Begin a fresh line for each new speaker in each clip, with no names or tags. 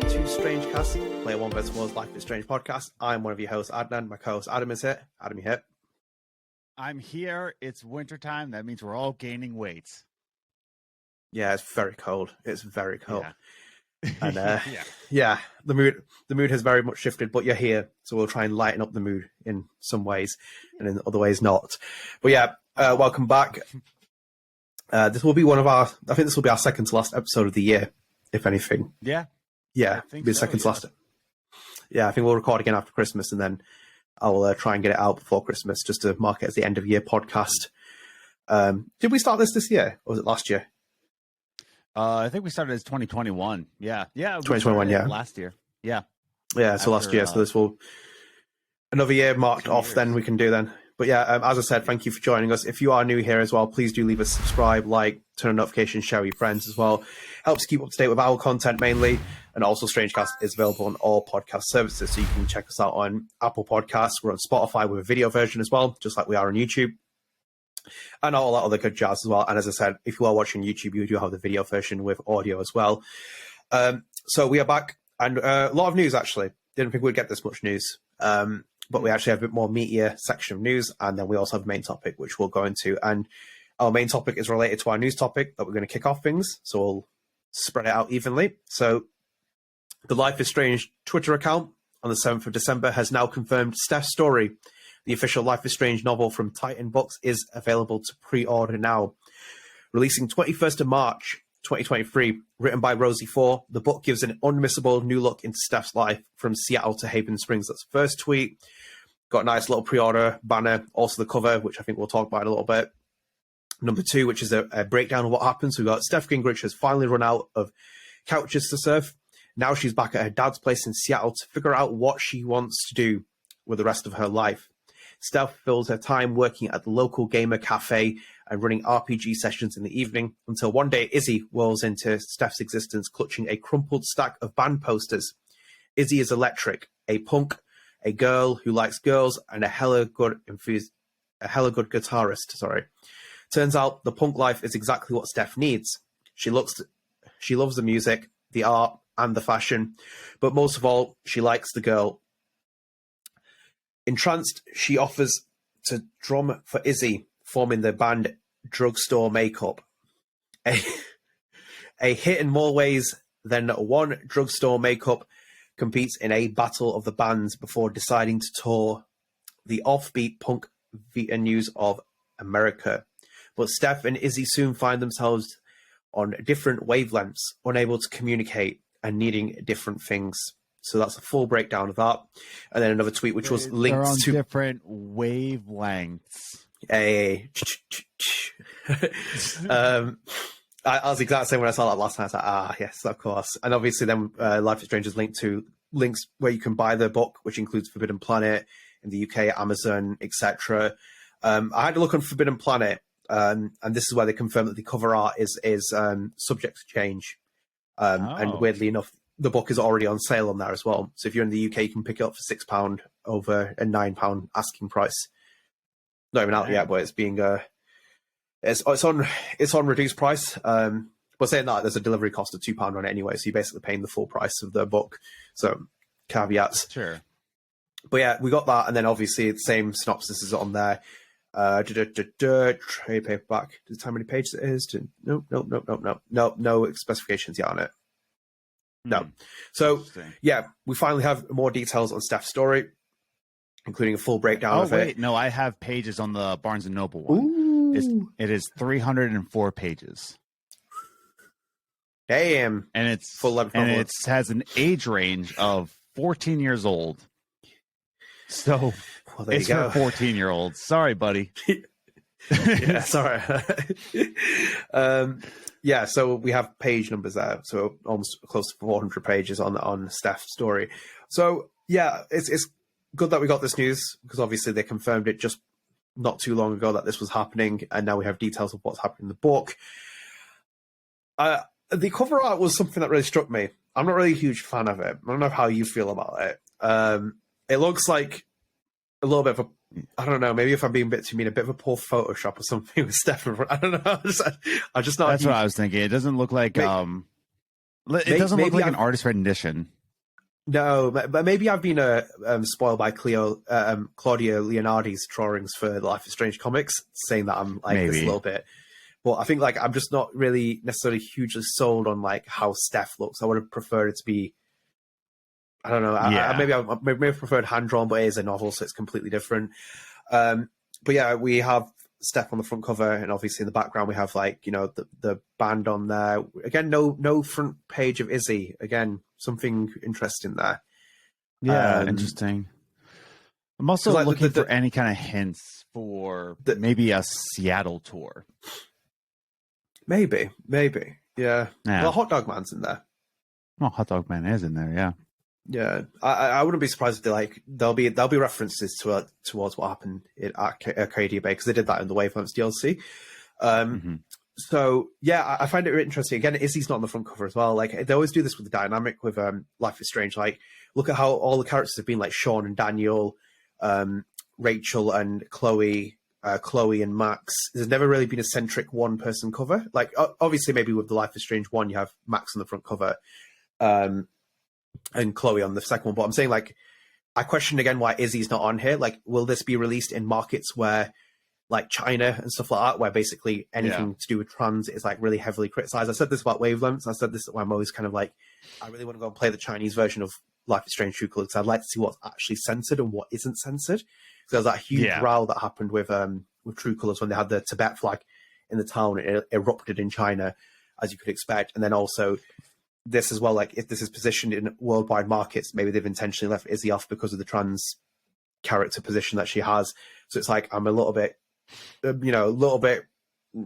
to StrangeCast, Player One vs. World's Life is Strange podcast. I'm one of your hosts, Adnan. My co-host Adam is here. Adam, you here?
I'm here. It's wintertime. That means we're all gaining weight.
Yeah, it's very cold. It's very cold.
Yeah.
And yeah, the mood has very much shifted, but you're here, so we'll try and lighten up the mood in some ways, and in other ways not. But yeah, welcome back. This will be I think this will be our second to last episode of the year, if anything.
Yeah.
Yeah, it'll be second to last. Yeah, I think we'll record again after Christmas, and then I'll try and get it out before Christmas, just to mark it as the end of year podcast. Did we start this year, or was it last year?
I think we started as 2021. Yeah.
2021, yeah.
Last year. Yeah.
Yeah, so last year. So this will another year marked off, then we can do then. But yeah, as I said, thank you for joining us. If you are new here as well, please do leave us subscribe, like, turn on notifications, share with your friends as well. Helps keep up to date with our content mainly. And also StrangeCast is available on all podcast services. So you can check us out on Apple Podcasts. We're on Spotify with a video version as well, just like we are on YouTube. And all that other good jazz as well. And as I said, if you are watching YouTube, you do have the video version with audio as well. So we are back. And a lot of news, actually. Didn't think we'd get this much news. But we actually have a bit more meatier section of news, and then we also have a main topic, which we'll go into. And our main topic is related to our news topic that we're going to kick off things, so we'll spread it out evenly. So the Life is Strange Twitter account on the 7th of December has now confirmed Steph's story. The official Life is Strange novel from Titan Books is available to pre-order now. Releasing 21st of March 2023, written by Rosie Four, the book gives an unmissable new look into Steph's life from Seattle to Haven Springs. That's the first tweet. Got a nice little pre-order banner, also the cover, which I think we'll talk about in a little bit. Number 2, which is a breakdown of what happens. We've got Steph Gingrich has finally run out of couches to surf. Now she's back at her dad's place in Seattle to figure out what she wants to do with the rest of her life. Steph fills her time working at the local gamer cafe and running RPG sessions in the evening until one day Izzy whirls into Steph's existence clutching a crumpled stack of band posters. Izzy is electric, a punk, a girl who likes girls, and a hella good guitarist. Turns out the punk life is exactly what Steph needs. She loves the music, the art, and the fashion, but most of all, she likes the girl. Entranced, she offers to drum for Izzy, forming the band Drugstore Makeup. A hit in more ways than one. Drugstore Makeup competes in a battle of the bands before deciding to tour the offbeat punk venues of America. But Steph and Izzy soon find themselves on different wavelengths, unable to communicate and needing different things. So that's a full breakdown of that. And then another tweet which was linked to
different wavelengths.
I was the exact same when I saw that last night. I was like, yes, of course. And obviously then Life is Strange is linked to links where you can buy the book, which includes Forbidden Planet in the UK, Amazon, etc. I had a look on Forbidden Planet, and this is where they confirm that the cover art is subject to change. And weirdly enough, the book is already on sale on there as well. So if you're in the UK, you can pick it up for £6 over a £9 asking price. Not even out yet, but it's being it's on reduced price. But saying that, there's a delivery cost of £2 on it anyway, so you're basically paying the full price of the book. So caveats.
Sure.
But yeah, we got that, and then obviously the same synopsis is on there. Trade paperback. Does it tell how many pages it is? No specifications yet on it. No. So, yeah, we finally have more details on Steph's story, including a full breakdown of it.
No, I have pages on the Barnes & Noble one. It is 304 pages.
Damn.
And it's
full length novel.
And it has an age range of 14 years old. So it's for 14-year-olds. Sorry, buddy.
Yeah, sorry. Yeah, so we have page numbers there, so almost close to 400 pages on Steph's story. So yeah, it's good that we got this news, because obviously they confirmed it just not too long ago that this was happening, and now we have details of what's happening in the book. The cover art was something that really struck me. I'm not really a huge fan of it. I don't know how you feel about it. It looks like a little bit of a, I don't know, maybe if I'm being a bit too mean, a bit of a poor Photoshop or something with Steph. I don't know. I'm just not.
That's what I was thinking. It doesn't look like It doesn't look like an artist rendition.
No, but maybe I've been spoiled by Claudia Leonardi's drawings for the Life is Strange comics, saying that I'm like this a little bit. But I think like I'm just not really necessarily hugely sold on like how Steph looks. I would have preferred it to be, I don't know. Maybe I preferred hand drawn, but it is a novel, so it's completely different. But yeah, we have Steph on the front cover, and obviously in the background we have like the band on there. Again, no front page of Izzy. Again, something interesting there.
Yeah, interesting. I'm also looking for any kind of hints for maybe a Seattle tour.
Maybe, yeah. Well, Hot Dog Man's in there.
Well, Hot Dog Man is in there, yeah.
Yeah, I wouldn't be surprised if there'll be references towards what happened at Arcadia Bay, because they did that in the Wavelands DLC. So yeah, I find it interesting. Again, Izzy's not on the front cover as well. Like they always do this with the dynamic with Life is Strange. Like look at how all the characters have been, like Sean and Daniel, Rachel and Chloe and Max. There's never really been a centric one person cover. Like obviously maybe with the Life is Strange one, you have Max on the front cover. And Chloe on the second one. But I'm saying, like, I question again why Izzy's not on here. Like, will this be released in markets where, like, China and stuff like that, where basically anything to do with trans is, like, really heavily criticized? I said this about Wavelengths. I said this where I'm always kind of like, I really want to go and play the Chinese version of Life is Strange True Colors, because I'd like to see what's actually censored and what isn't censored. So there was that huge row that happened with True Colors when they had the Tibet flag in the town. It erupted in China, as you could expect. And then also this as well, like if this is positioned in worldwide markets, maybe they've intentionally left Izzy off because of the trans character position that she has. So it's like I'm a little bit,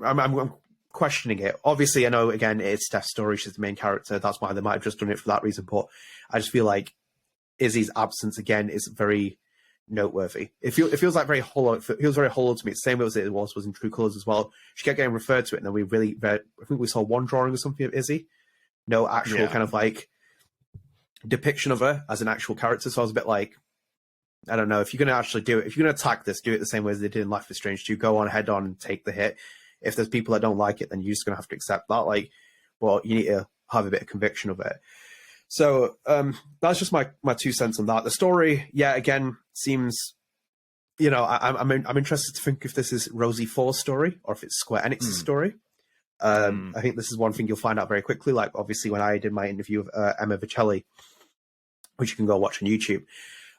I'm questioning it. Obviously, I know again it's Steph's story; she's the main character. That's why they might have just done it for that reason. But I just feel like Izzy's absence again is very noteworthy. It feels like very hollow. It feels very hollow to me. It's the same way as it was in True Colors as well. She kept getting referred to it, and then I think we saw one drawing or something of Izzy. No actual kind of like depiction of her as an actual character. So I was a bit like, I don't know, if you're going to actually do it, if you're going to attack this, do it the same way as they did in Life is Strange 2. Go on, head on, and take the hit. If there's people that don't like it, then you're just going to have to accept that. Like, well, you need to have a bit of conviction of it. So that's just my 2 cents on that. The story, again, seems, I'm interested to think if this is Rosie 4's story or if it's Square Enix's story. I think this is one thing you'll find out very quickly. Like obviously when I did my interview with Emma Vicelli, which you can go watch on YouTube,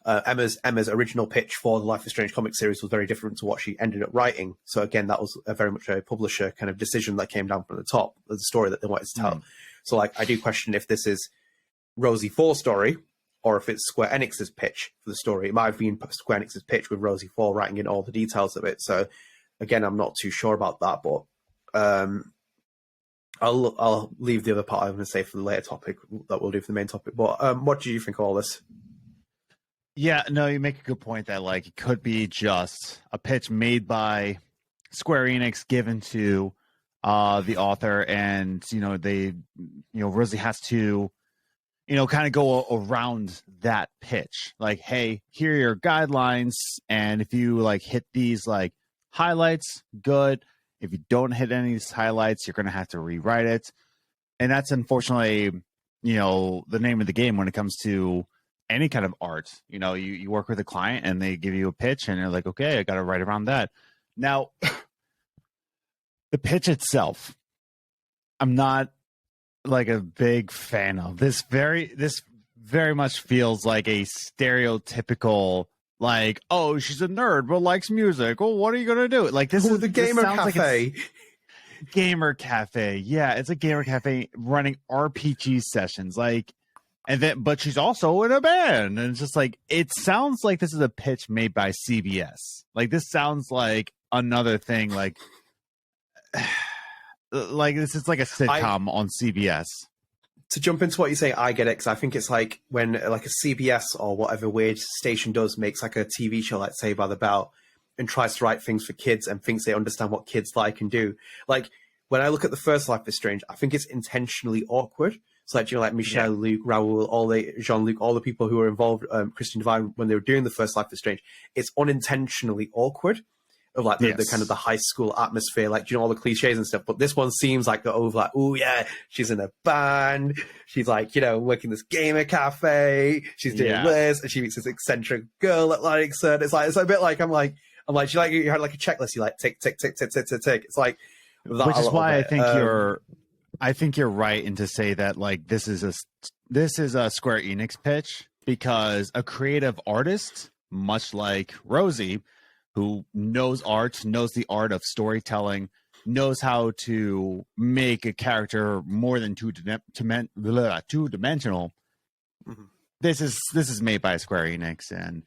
Emma's original pitch for the Life is Strange comic series was very different to what she ended up writing. So again, that was very much a publisher kind of decision that came down from the top of the story that they wanted to tell. So like I do question if this is Rosie 4's story or if it's Square Enix's pitch for the story. It might have been Square Enix's pitch with Rosie 4 writing in all the details of it. So again, I'm not too sure about that, but I'll leave the other part I'm going to say for the later topic that we'll do for the main topic. But what do you think of all this?
Yeah, no, you make a good point that like it could be just a pitch made by Square Enix given to the author, and Rosie has to kind of go around that pitch. Like, hey, here are your guidelines, and if you like hit these like highlights, good. If you don't hit any of these highlights, you're going to have to rewrite it. And that's unfortunately, the name of the game when it comes to any kind of art. You work with a client and they give you a pitch and you're like, okay, I got to write around that. Now, the pitch itself, I'm not like a big fan of. This very much feels like a stereotypical, like, oh, she's a nerd but likes music. Well, what are you gonna do? Like this is
the gamer cafe.
Like gamer cafe. Yeah, it's a gamer cafe running RPG sessions. Like, but she's also in a band, and it's just like it sounds like this is a pitch made by CBS. Like this sounds like another thing. Like this is like a sitcom on CBS.
To jump into what you say, I get it, because I think it's like when like a CBS or whatever weird station makes like a TV show, like Saved by the Bell, and tries to write things for kids and thinks they understand what kids like and do. Like when I look at the first Life is Strange, I think it's intentionally awkward. So like, like Michelle, Luke, Raoul, Jean-Luc, all the people who were involved, Christian Divine, when they were doing the first Life is Strange, it's unintentionally awkward. of like the kind of the high school atmosphere, like, all the cliches and stuff. But this one seems like the over, like, oh yeah, she's in a band, she's like, working this gamer cafe, she's doing this, and she meets this eccentric girl at like CERN. It's like, it's a bit like, I'm like, you had like a checklist, you like tick, tick, tick, tick, tick, tick, tick. It's like,
which is why I think you're right in to say that like this is a Square Enix pitch, because a creative artist, much like Rosie, who knows art, knows the art of storytelling, knows how to make a character more than two-dimensional.
Mm-hmm.
This is made by Square Enix, and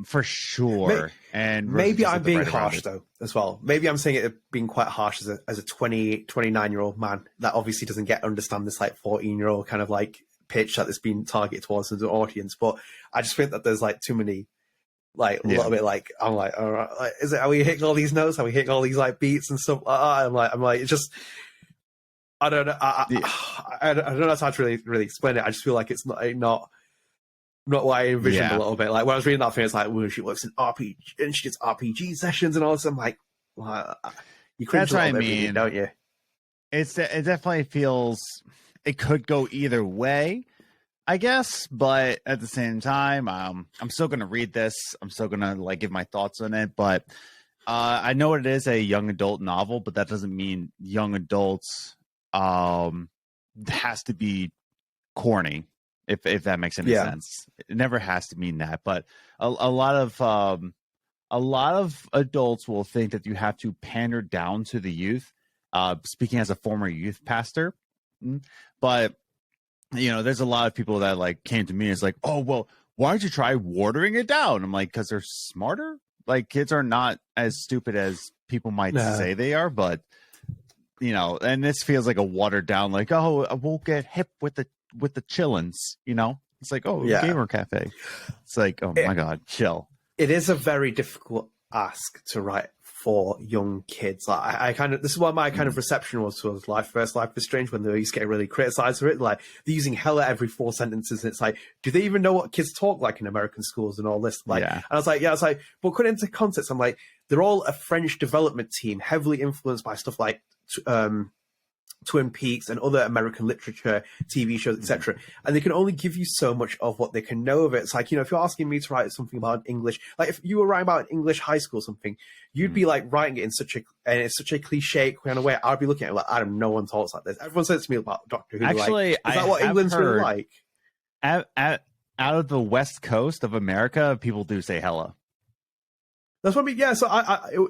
for sure. And
maybe I'm being harsh though as well. Maybe I'm saying it being quite harsh as a 29-year-old man that obviously doesn't understand this like 14-year-old kind of like pitch that it's been targeted towards the audience. But I just think that there's like too many, like a little bit like, I'm like, all right, like, are we hitting all these notes? Are we hitting all these like beats and stuff like that? I'm like, it's just, I don't know. I don't know how to really explain it. I just feel like it's not what I envisioned a little bit. Like when I was reading that thing, it's like, well, she works in RPG and she does RPG sessions and all this. I'm like, well, you cringe a little bit, really, don't you?
It definitely feels, it could go either way, I guess, but at the same time, I'm still gonna read this. I'm still gonna like give my thoughts on it. But I know it is a young adult novel, but that doesn't mean young adults has to be corny. If that makes any sense, it never has to mean that. But a lot of adults will think that you have to pander down to the youth. Speaking as a former youth pastor, but there's a lot of people that like came to me and it's like, oh well, why don't you try watering it down? I'm like, because they're smarter. Like kids are not as stupid as people might say they are, but and this feels like a watered down, like, oh, I won't get hip with the chillins, it's like, oh, gamer cafe. It's like, oh my god, chill.
It is a very difficult ask to write for young kids. Like I kind of, this is what my kind of reception was towards Life is Strange, when they used to get really criticized for it. Like they're using hella every 4 sentences, and it's like, do they even know what kids talk like in American schools and all this? Like, and I was like, but put it into context, I'm like, they're all a French development team, heavily influenced by stuff like Twin Peaks and other American literature, TV shows, etc. And they can only give you so much of what they can know of it. It's like, if you're asking me to write something about English, like if you were writing about an English high school or something, you'd be like writing it in such a cliche kind of way. I'd be looking at it like, Adam, no one talks like this. Everyone says to me about Doctor Who.
Actually,
like, is that what England's really like?
Out of the West Coast of America, people do say hella.
That's what I mean. Yeah, so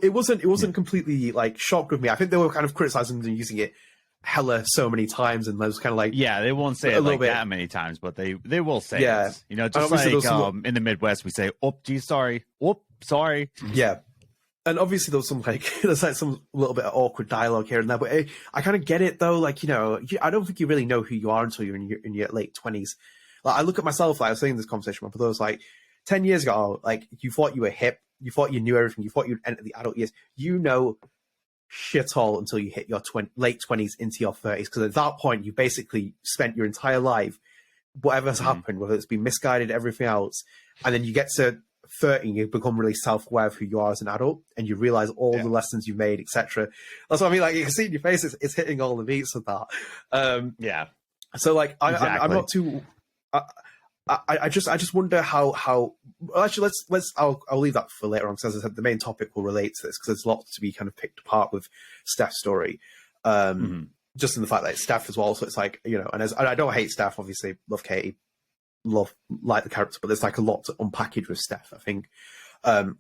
it wasn't completely like shocked with me. I think they were kind of criticizing them using it hella so many times, and those kind of like,
they won't say it like that many times, but they will say it. Just like in the Midwest we say, oh geez, sorry,
yeah. And obviously there's some little bit of awkward dialogue here and there, but I kind of get it though. Like, I don't think you really know who you are until you're in your late 20s. Like I look at myself, like I was saying this conversation with those, like 10 years ago, like you thought you were hip, you thought you knew everything, you thought you'd enter the adult years, shit all until you hit your late 20s into your 30s, because at that point you basically spent your entire life, whatever's happened, whether it's been misguided, everything else, and then you get to 30 and you become really self-aware of who you are as an adult, and you realize all the lessons you've made, etc. That's what I mean. Like you can see in your face, it's hitting all the beats of that. So like I'm not too I just wonder how actually I'll leave that for later on, because as I said, the main topic will relate to this, because there's lots to be kind of picked apart with Steph's story, just in the fact that it's Steph as well. So it's like, and I don't hate Steph, obviously, love Katie, like the character, but there's like a lot to unpackage with Steph, I think. And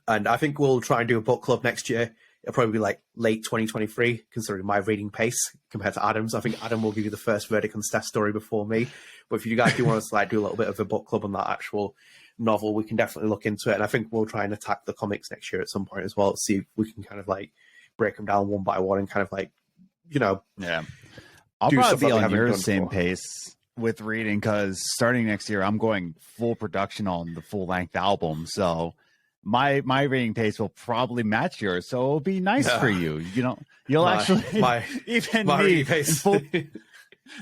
I think we'll try and do a book club next year. It'll probably be like late 2023, considering my reading pace compared to Adam's. I think Adam will give you the first verdict on Steph's story before me. But if you guys do want us to like do a little bit of a book club on that actual novel, we can definitely look into it. And I think we'll try and attack the comics next year at some point as well, see if we can kind of like break them down one by one and kind of like,
I'll probably be on your same pace with reading, because starting next year, I'm going full production on the full length album. So my reading pace will probably match yours, so it'll be nice for you. You'll actually even my me pace.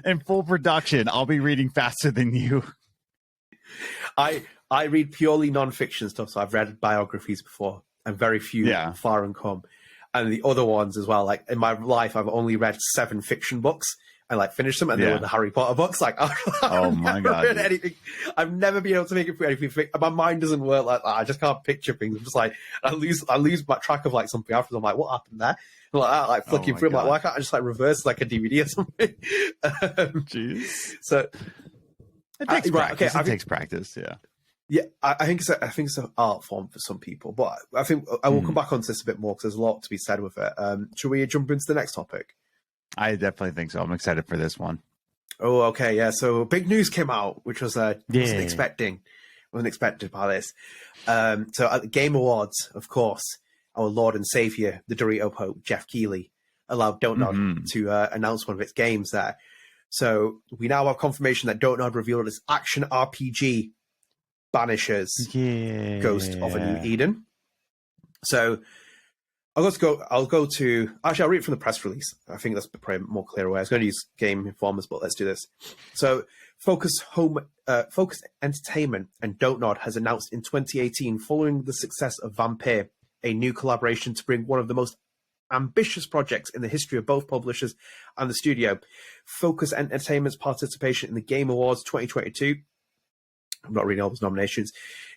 In full production, I'll be reading faster than you.
I read purely non-fiction stuff, so I've read biographies before. and very few far and come. And the other ones as well, like in my life, I've only read 7 fiction books and like finished them, and they were the Harry Potter books. Like, I've
my God,
read anything. I've never been able to make it through anything. My mind doesn't work like that. I just can't picture things. I'm just like, I lose my track of like something after. I'm like, what happened there? And like that, like flicking through. I'm like, why can't I just like reverse like a DVD or something?
Jeez.
So
it takes practice. It takes practice. Yeah.
Yeah, I think it's an art form for some people, but I think I will come back onto this a bit more because there's a lot to be said with it. Should we jump into the next topic?
I definitely think so. I'm excited for this one.
Oh, okay, yeah. So big news came out, which was wasn't expected by this. So at the Game Awards, of course, our Lord and Savior, the Dorito Pope, Jeff Keighley, allowed Don't to announce one of its games there. So we now have confirmation that Don't revealed its action RPG Banishers, Ghost of a New Eden. So I'll read it from the press release. I think that's probably more clear way. I was going to use Game Informers, but let's do this. So Focus Entertainment and Don't has announced in 2018, following the success of Vampire, a new collaboration to bring one of the most ambitious projects in the history of both publishers and the studio. Focus Entertainment's participation in the Game Awards 2022, I'm not reading all those nominations,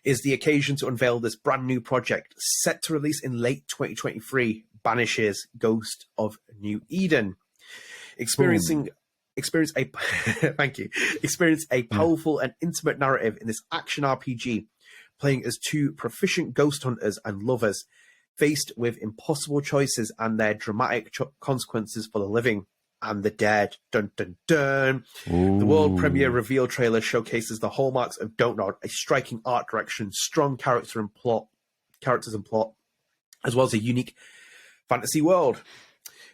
is the occasion to unveil this brand new project set to release in late 2023, Banishers, Ghost of New Eden. Experience a powerful and intimate narrative in this action RPG, playing as 2 proficient ghost hunters and lovers faced with impossible choices and their dramatic consequences for the living and the dead. Dun dun dun.
Ooh.
The world premiere reveal trailer showcases the hallmarks of Don't, a striking art direction, strong characters and plot, as well as a unique fantasy world.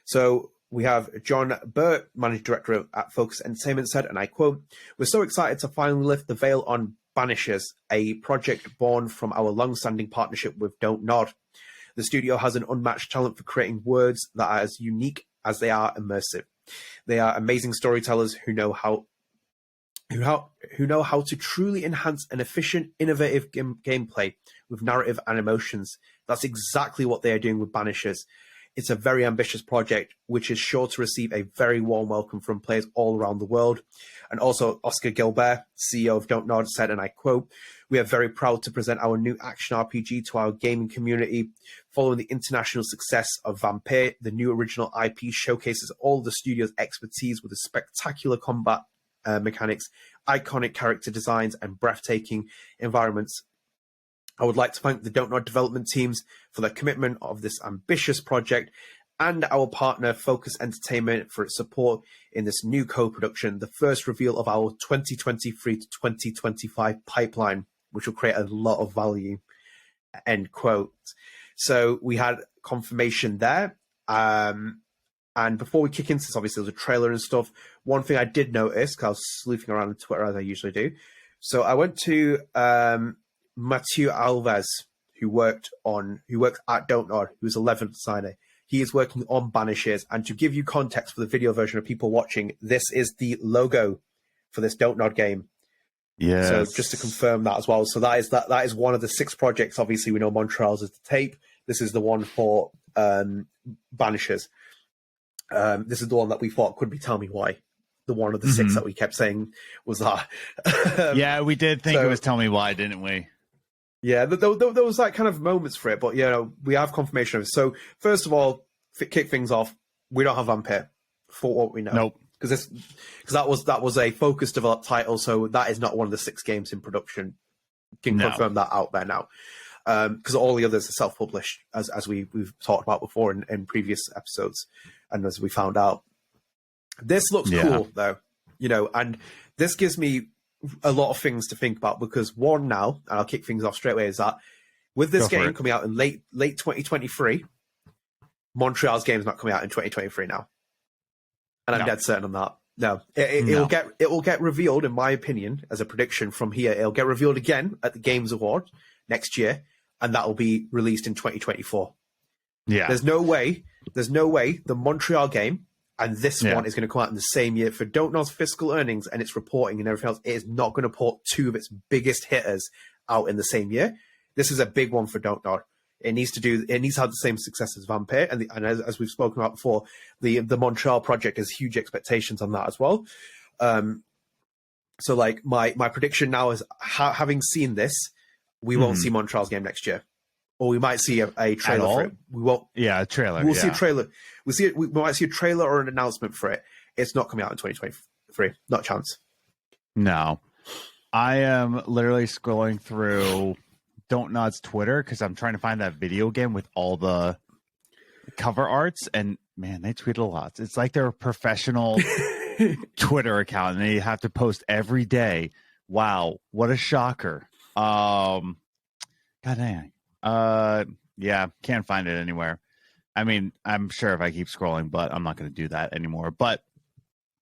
So we have John Burt, managing director at Focus Entertainment, said, and I quote, "We're so excited to finally lift the veil on Banishers, a project born from our long-standing partnership with Don't. The studio has an unmatched talent for creating words that are as unique as they are immersive. They are amazing storytellers who know how to truly enhance an efficient, innovative gameplay with narrative and emotions. That's exactly what they are doing with Banishers. It's a very ambitious project, which is sure to receive a very warm welcome from players all around the world." And also, Oscar Gilbert, CEO of Don't, said, and I quote, "We are very proud to present our new action RPG to our gaming community. Following the international success of Vampire, the new original IP showcases all the studio's expertise with the spectacular combat mechanics, iconic character designs, and breathtaking environments. I would like to thank the Don't development teams for their commitment of this ambitious project, and our partner Focus Entertainment for its support in this new co-production, the first reveal of our 2023 to 2025 pipeline, which will create a lot of value." End quote. So we had confirmation there. And before we kick into this, obviously there's a trailer and stuff. One thing I did notice, because I was sleuthing around on Twitter as I usually do. So I went to Mathieu Alves, who worked at Don't, who was a level designer. He is working on Banishers, and to give you context for the video version of people watching, this is the logo for this Don't game.
Yeah.
So just to confirm that as well. So that is one of the 6 projects. Obviously, we know Montreal's is the tape. This is the one for Banishers. This is the one that we thought could be Tell Me Why. The one of the 6 that we kept saying was that.
Yeah, we did think it was Tell Me Why, didn't we?
Yeah, there was like kind of moments for it, but we have confirmation of it. So first of all, kick things off. We don't have Vampire for what we know.
Nope.
Because that was a Focus developed title, so that is not one of the 6 games in production. Can confirm that out there now. Because all the others are self-published, as we've talked about before in previous episodes, and as we found out. This looks cool though, and this gives me a lot of things to think about, because one now, and I'll kick things off straight away, is that with this game coming out in late 2023, Montreal's game is not coming out in 2023 now, and I'm dead certain on that. No, it will get revealed, in my opinion, as a prediction from here. It'll get revealed again at the Games Award next year, and that will be released in 2024.
Yeah,
there's no way the Montreal game and this one is going to come out in the same year. For Don't Know's fiscal earnings and its reporting and everything else, it is not going to put 2 of its biggest hitters out in the same year. This is a big one for Don't Know. It needs to have the same success as Vampire, and as we've spoken about before, the Montreal project has huge expectations on that as well. So like my prediction now is having seen this, we won't see Montreal's game next year, or we might see a trailer for it. We won't.
Yeah, a trailer.
We'll see a trailer. We might see a trailer or an announcement for it. It's not coming out in 2023. Not a chance.
No, I am literally scrolling through Don't Nod's Twitter because I'm trying to find that video game with all the cover arts, and man, they tweet a lot. It's like they're a professional Twitter account, and they have to post every day. Wow, what a shocker! God dang. Yeah, can't find it anywhere. I mean, I'm sure if I keep scrolling, but I'm not going to do that anymore. But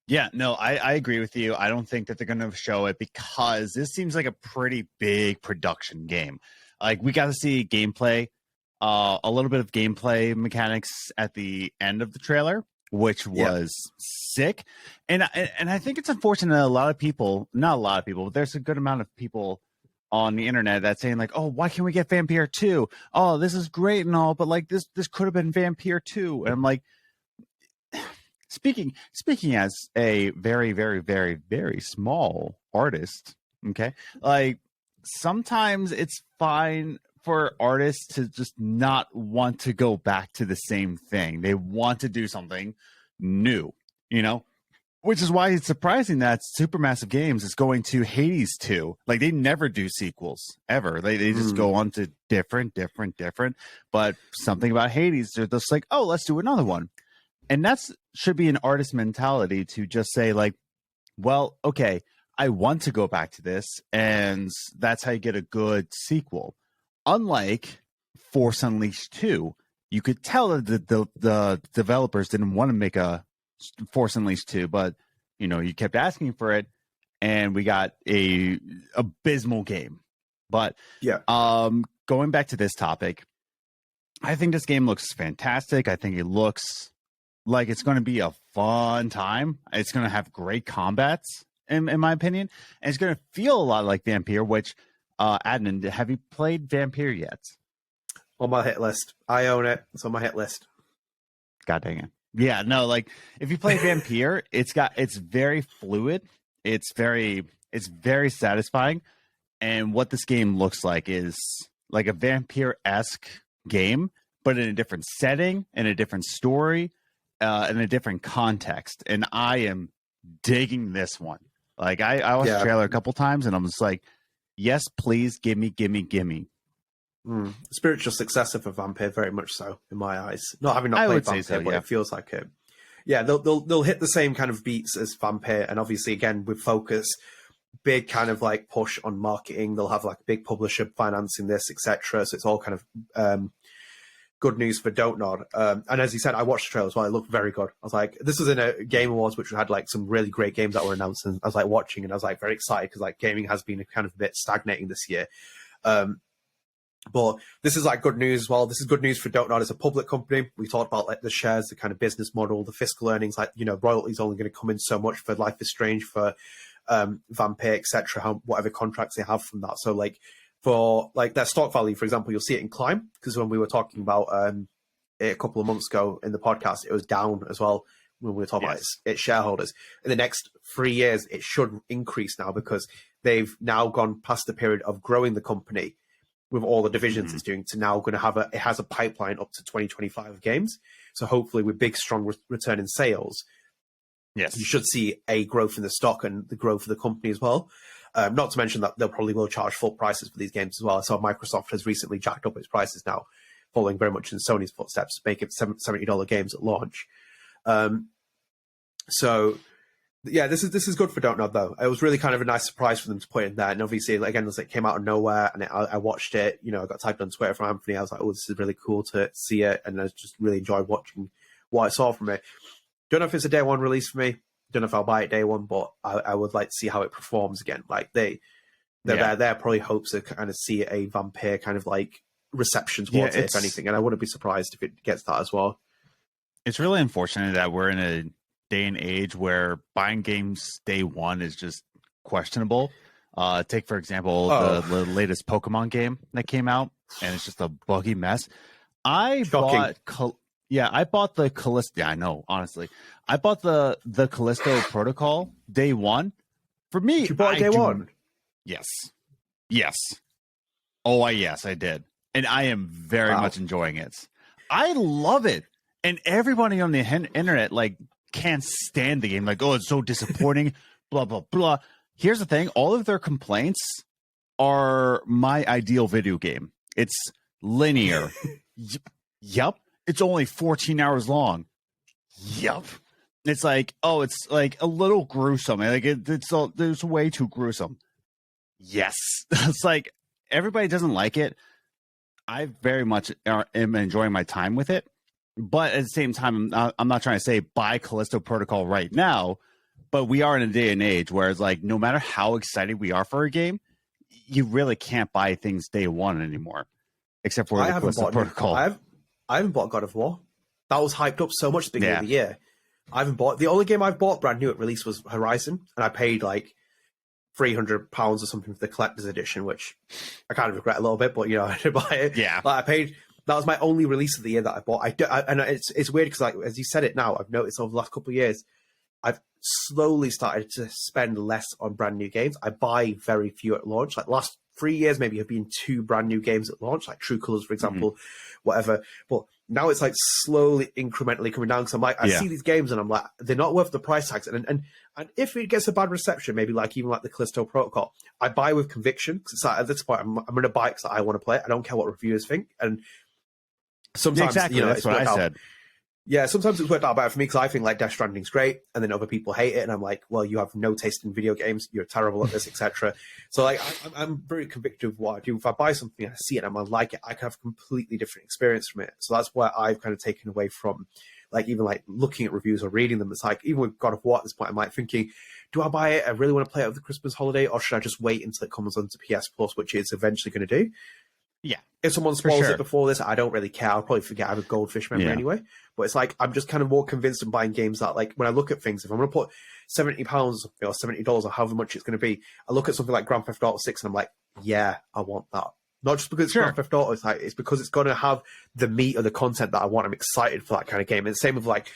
yeah, no, I agree with you. I don't think that they're going to show it because this seems like a pretty big production game. Like, we got to see gameplay, a little bit of gameplay mechanics at the end of the trailer, which was sick. And I think it's unfortunate that a lot of people, not a lot of people, but there's a good amount of people on the internet that's saying like, oh, why can't we get Vampire 2? Oh, this is great and all, but like this could have been Vampire 2. And I'm like, speaking as a very, very, very, very small artist, okay, like sometimes it's fine for artists to just not want to go back to the same thing. They want to do something new, you know? Which is why it's surprising that Supermassive Games is going to Hades 2. Like, they never do sequels, ever. They just go on to different. But something about Hades, they're just like, oh, let's do another one. And that's should be an artist mentality to just say, like, well, okay, I want to go back to this, and that's how you get a good sequel. Unlike Force Unleashed 2, you could tell that the developers didn't want to make a Force Unleashed 2, but you know, you kept asking for it, and we got a abysmal game. But going back to this topic, I think this game looks fantastic. I think it looks like it's going to be a fun time. It's going to have great combats, in my opinion, and it's going to feel a lot like Vampire. Which, Adnan, have you played Vampire yet?
On my hit list. I own it. It's on my hit list.
God dang it. Yeah, no, like if you play Vampire, it's very fluid. It's very satisfying. And what this game looks like is like a Vampire-esque game, but in a different setting, in a different story, in a different context. And I am digging this one. Like I watched the trailer a couple times, and I'm just like, yes, please, gimme.
Spiritual successor for Vampire, very much so in my eyes. Not having not played Vampire, but it feels like it. Yeah, they'll hit the same kind of beats as Vampire, and obviously again with focus, big kind of like push on marketing. They'll have like a big publisher financing this, etc. So it's all kind of good news for Don't Nod. And as you said, I watched the trailer as well. It looked very good. I was like, this was in a Game Awards, which had like some really great games that were announced, and I was like watching, and I was like very excited because like gaming has been kind of a bit stagnating this year. But this is like good news as well. This is good news for Don't Nod as a public company. We talked about like the shares, the kind of business model, the fiscal earnings, like, you know, royalties only going to come in so much for Life is Strange, for Vampire, etc. Whatever contracts they have from that. So like for like their stock value, for example, you'll see it in climb, because when we were talking about it a couple of months ago in the podcast, it was down as well when we were talking about its shareholders. In the next 3 years, it should increase now because they've now gone past the period of growing the company with all the divisions it's doing, to now going to have it has a pipeline up to 2025 of games. So hopefully with big, strong return in sales, you should see a growth in the stock and the growth of the company as well. Not to mention that they'll probably will charge full prices for these games as well. So Microsoft has recently jacked up its prices now, following very much in Sony's footsteps, make it $70 games at launch. So yeah, this is good for Don't Nod though. It was really kind of a nice surprise for them to put in there, and obviously again, it came out of nowhere, and I watched it. You know, I got tagged on Twitter from Anthony. I was like, oh, this is really cool to see it, and I just really enjoyed watching what I saw from it. Don't know if it's a day one release for me. Don't know if I'll buy it day one, but I would like to see how it performs again. Like they're probably hopes to kind of see a Vampire kind of like reception towards it, if anything, and I wouldn't be surprised if it gets that as well. It's
really unfortunate that we're in a day and age where buying games day one is just questionable. Take for example the latest Pokemon game that came out. and it's just a buggy mess. I
Shocking.
bought the Callisto. Yeah, I know. Honestly, I bought the Callisto Protocol day one. For me,
You bought it day one?
Yes. Yes, I did, and I am very much enjoying it. I love it, and everybody on the internet like can't stand the game. Like, oh, it's so disappointing. Blah blah blah. Here's the thing: all of their complaints are my ideal video game. It's linear. Yep. It's only 14 hours long. Yep. It's like, oh, it's like a little gruesome. Like it's way too gruesome. Yes. It's like everybody doesn't like it. I very much am enjoying my time with it. But at the same time, I'm not trying to say buy Callisto Protocol right now. But we are in a day and age where it's like no matter how excited we are for a game, you really can't buy things day one anymore. Except for the Callisto Protocol.
I haven't bought God of War. That was hyped up so much at the beginning of the year. I haven't bought. The only game I've bought brand new at release was Horizon, and I paid like £300 or something for the collector's edition, which I kind of regret a little bit, but you know, I did buy it.
Yeah,
like, I paid. That was my only release of the year that I bought. And it's weird because, like, as you said it now, I've noticed over the last couple of years, I've slowly started to spend less on brand new games. I buy very few at launch. Like last 3 years, maybe have been 2 brand new games at launch, like True Colors, for example, whatever. But now it's like slowly, incrementally coming down. Because I'm like, I see these games and I'm like, they're not worth the price tags. And if it gets a bad reception, maybe like even like the Callisto Protocol, I buy with conviction. Because it's like, at this point, I'm going to buy it because I want to play it. I don't care what reviewers think. And sometimes,
exactly, that's what I said.
Yeah, sometimes it's worked out better for me because I think like Death Stranding's great, and then other people hate it, and I'm like, well, you have no taste in video games, you're terrible at this, etc. So like, I'm very convicted of what I do. If I buy something and I see it and I like it, I can have a completely different experience from it. So that's where I've kind of taken away from, like even like looking at reviews or reading them. It's like even with God of War at this point, I'm like thinking, do I buy it? I really want to play it over the Christmas holiday, or should I just wait until it comes onto PS Plus, which it's eventually going to do?
Yeah.
If someone spoils it before this, I don't really care. I'll probably forget I have a goldfish memory anyway. But it's like, I'm just kind of more convinced in buying games that, like, when I look at things, if I'm going to put £70 or $70 or however much it's going to be, I look at something like Grand Theft Auto 6 and I'm like, yeah, I want that. Not just because it's Grand Theft Auto, it's because it's going to have the meat of the content that I want. I'm excited for that kind of game. And same with, like,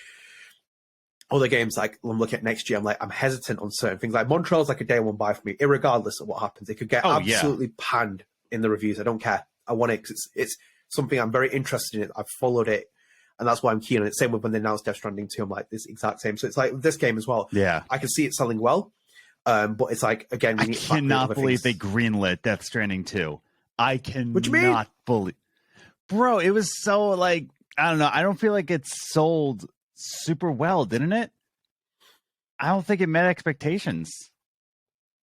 other games, like, I'm looking at next year, I'm like, I'm hesitant on certain things. Like, Montreal's like a day one buy for me, irregardless of what happens. It could get absolutely panned in the reviews. I don't care. I want it because it's something I'm very interested in. I've followed it, and that's why I'm keen on it. Same with when they announced Death Stranding 2, I'm like, this exact same. So it's like with this game as well.
Yeah.
I can see it selling well, but it's like, again, we
I cannot believe they greenlit Death Stranding 2. I cannot
what you mean?
believe. Bro, it was so, like, I don't know. I don't feel like it sold super well, didn't it? I don't think it met expectations.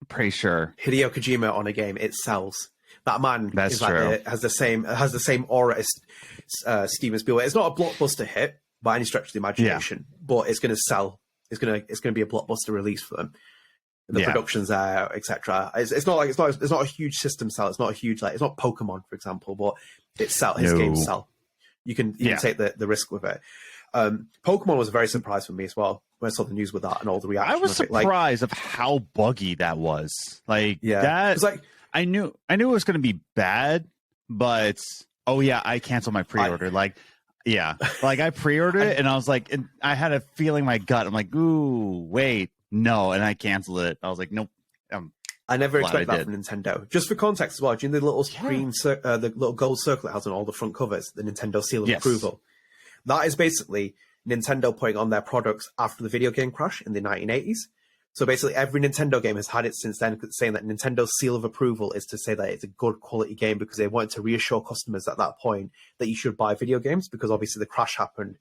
I'm pretty sure.
Hideo Kojima on a game, it sells. That man
is like
has the same aura as Steven Spielberg. It's not a blockbuster hit by any stretch of the imagination, but it's going to sell. It's going to be a blockbuster release for them. The production's there, etc. It's not a huge system sell. It's not a huge, like, it's not Pokemon, for example, but his games sell. You can take the risk with it. Pokemon was a very surprise for me as well when I saw the news with that and all the reactions.
I was surprised of how buggy that was. Like, that. It's like, I knew it was going to be bad, but I canceled my pre-order. Like I pre-ordered it and I was like, and I had a feeling in my gut. I'm like, ooh, wait, no, and I canceled it. I was like, nope.
I never expected that from Nintendo. Just for context as well, do you know the little screen, the little gold circle it has on all the front covers, the Nintendo seal of approval? That is basically Nintendo putting on their products after the video game crash in the 1980s. So basically, every Nintendo game has had it since then, saying that Nintendo's seal of approval is to say that it's a good quality game because they wanted to reassure customers at that point that you should buy video games because obviously the crash happened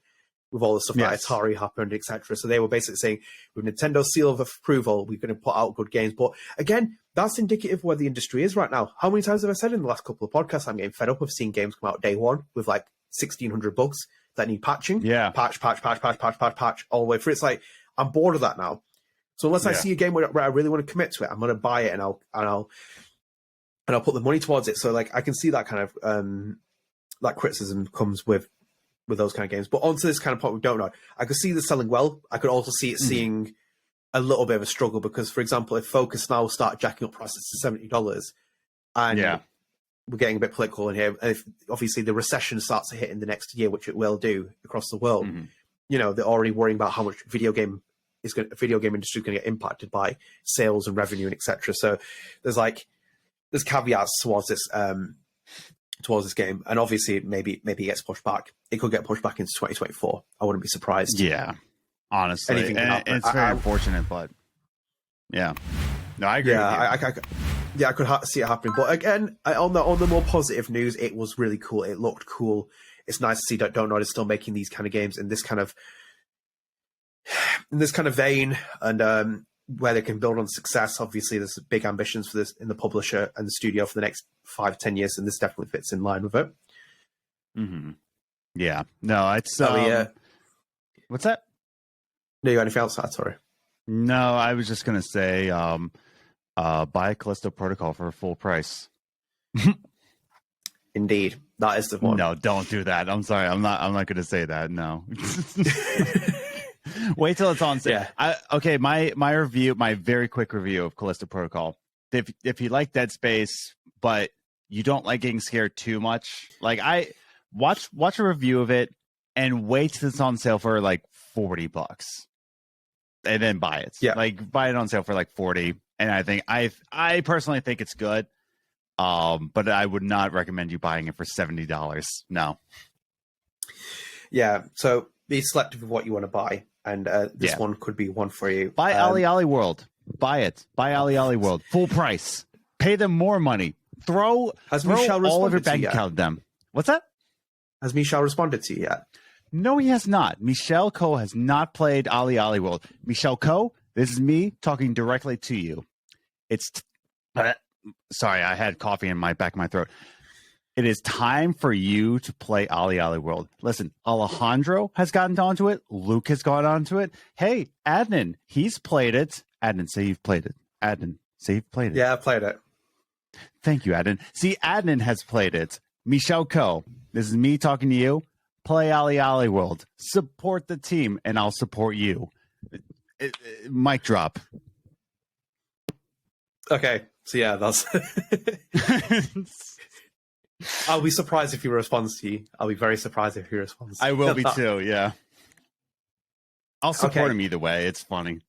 with all the stuff that Atari happened, etc. So they were basically saying, with Nintendo's seal of approval, we're going to put out good games. But again, that's indicative of where the industry is right now. How many times have I said in the last couple of podcasts, I'm getting fed up of seeing games come out day one with like 1,600 bugs that need patching? Patch, all the way through. It's like, I'm bored of that now. So unless I see a game where I really want to commit to it, I'm going to buy it and I'll put the money towards it. So like I can see that kind of that criticism comes with those kind of games. But onto this kind of point, we don't know. I could see this selling well. I could also see it seeing a little bit of a struggle because, for example, if Focus now start jacking up prices to $70 and we're getting a bit political in here. If obviously the recession starts to hit in the next year, which it will do across the world, you know, they're already worrying about how much video game industry is going to get impacted by sales and revenue and etc. So there's caveats towards this game, and obviously maybe it gets pushed back. It could get pushed back into 2024. I wouldn't be surprised.
Yeah, honestly,
Anything can happen.
It's very unfortunate, but yeah, no, I agree.
Yeah, I could see it happening. But again, on the more positive news, it was really cool. It looked cool. It's nice to see that Don't Nod is still making these kind of games in this kind of vein, and where they can build on success. Obviously, there's big ambitions for this in the publisher and the studio for the next 5-10 years, and this definitely fits in line with it.
Yeah, no, it's what's that?
No, you got anything else? Sorry.
No, I was just gonna say, buy Callisto Protocol for full price.
Indeed, that is the one.
No, don't do that. I'm sorry, I'm not gonna say that. No. Wait till it's on sale. Yeah. My review, my very quick review of Callisto Protocol. If you like Dead Space, but you don't like getting scared too much, like I watch a review of it and wait till it's on sale for like $40, and then buy it.
Yeah,
like buy it on sale for like 40. And I think I personally think it's good, but I would not recommend you buying it for $70. No.
Yeah, so be selective of what you want to buy. And this one could be one for you.
Buy Ali World. Buy it. Buy Ali World. Full price. Pay them more money. Throw all of your bank account at them. What's that?
Has Michel responded to you yet?
No, he has not. Michel Coe has not played Ali World. Michel Coe, this is me talking directly to you. Sorry, I had coffee in my back of my throat. It is time for you to play Ali World. Listen, Alejandro has gotten onto it. Luke has gone onto it. Hey, Adnan, he's played it. Adnan, say you've played it. Adnan, say you've played it.
Yeah, I played it.
Thank you, Adnan. See, Adnan has played it. Michel Coe, this is me talking to you. Play Ali World. Support the team, and I'll support you. Mic drop.
Okay, so yeah, that's... I'll be surprised if he responds to you. I'll be very surprised if he responds to you.
I will be too, yeah. I'll support him either way. It's funny.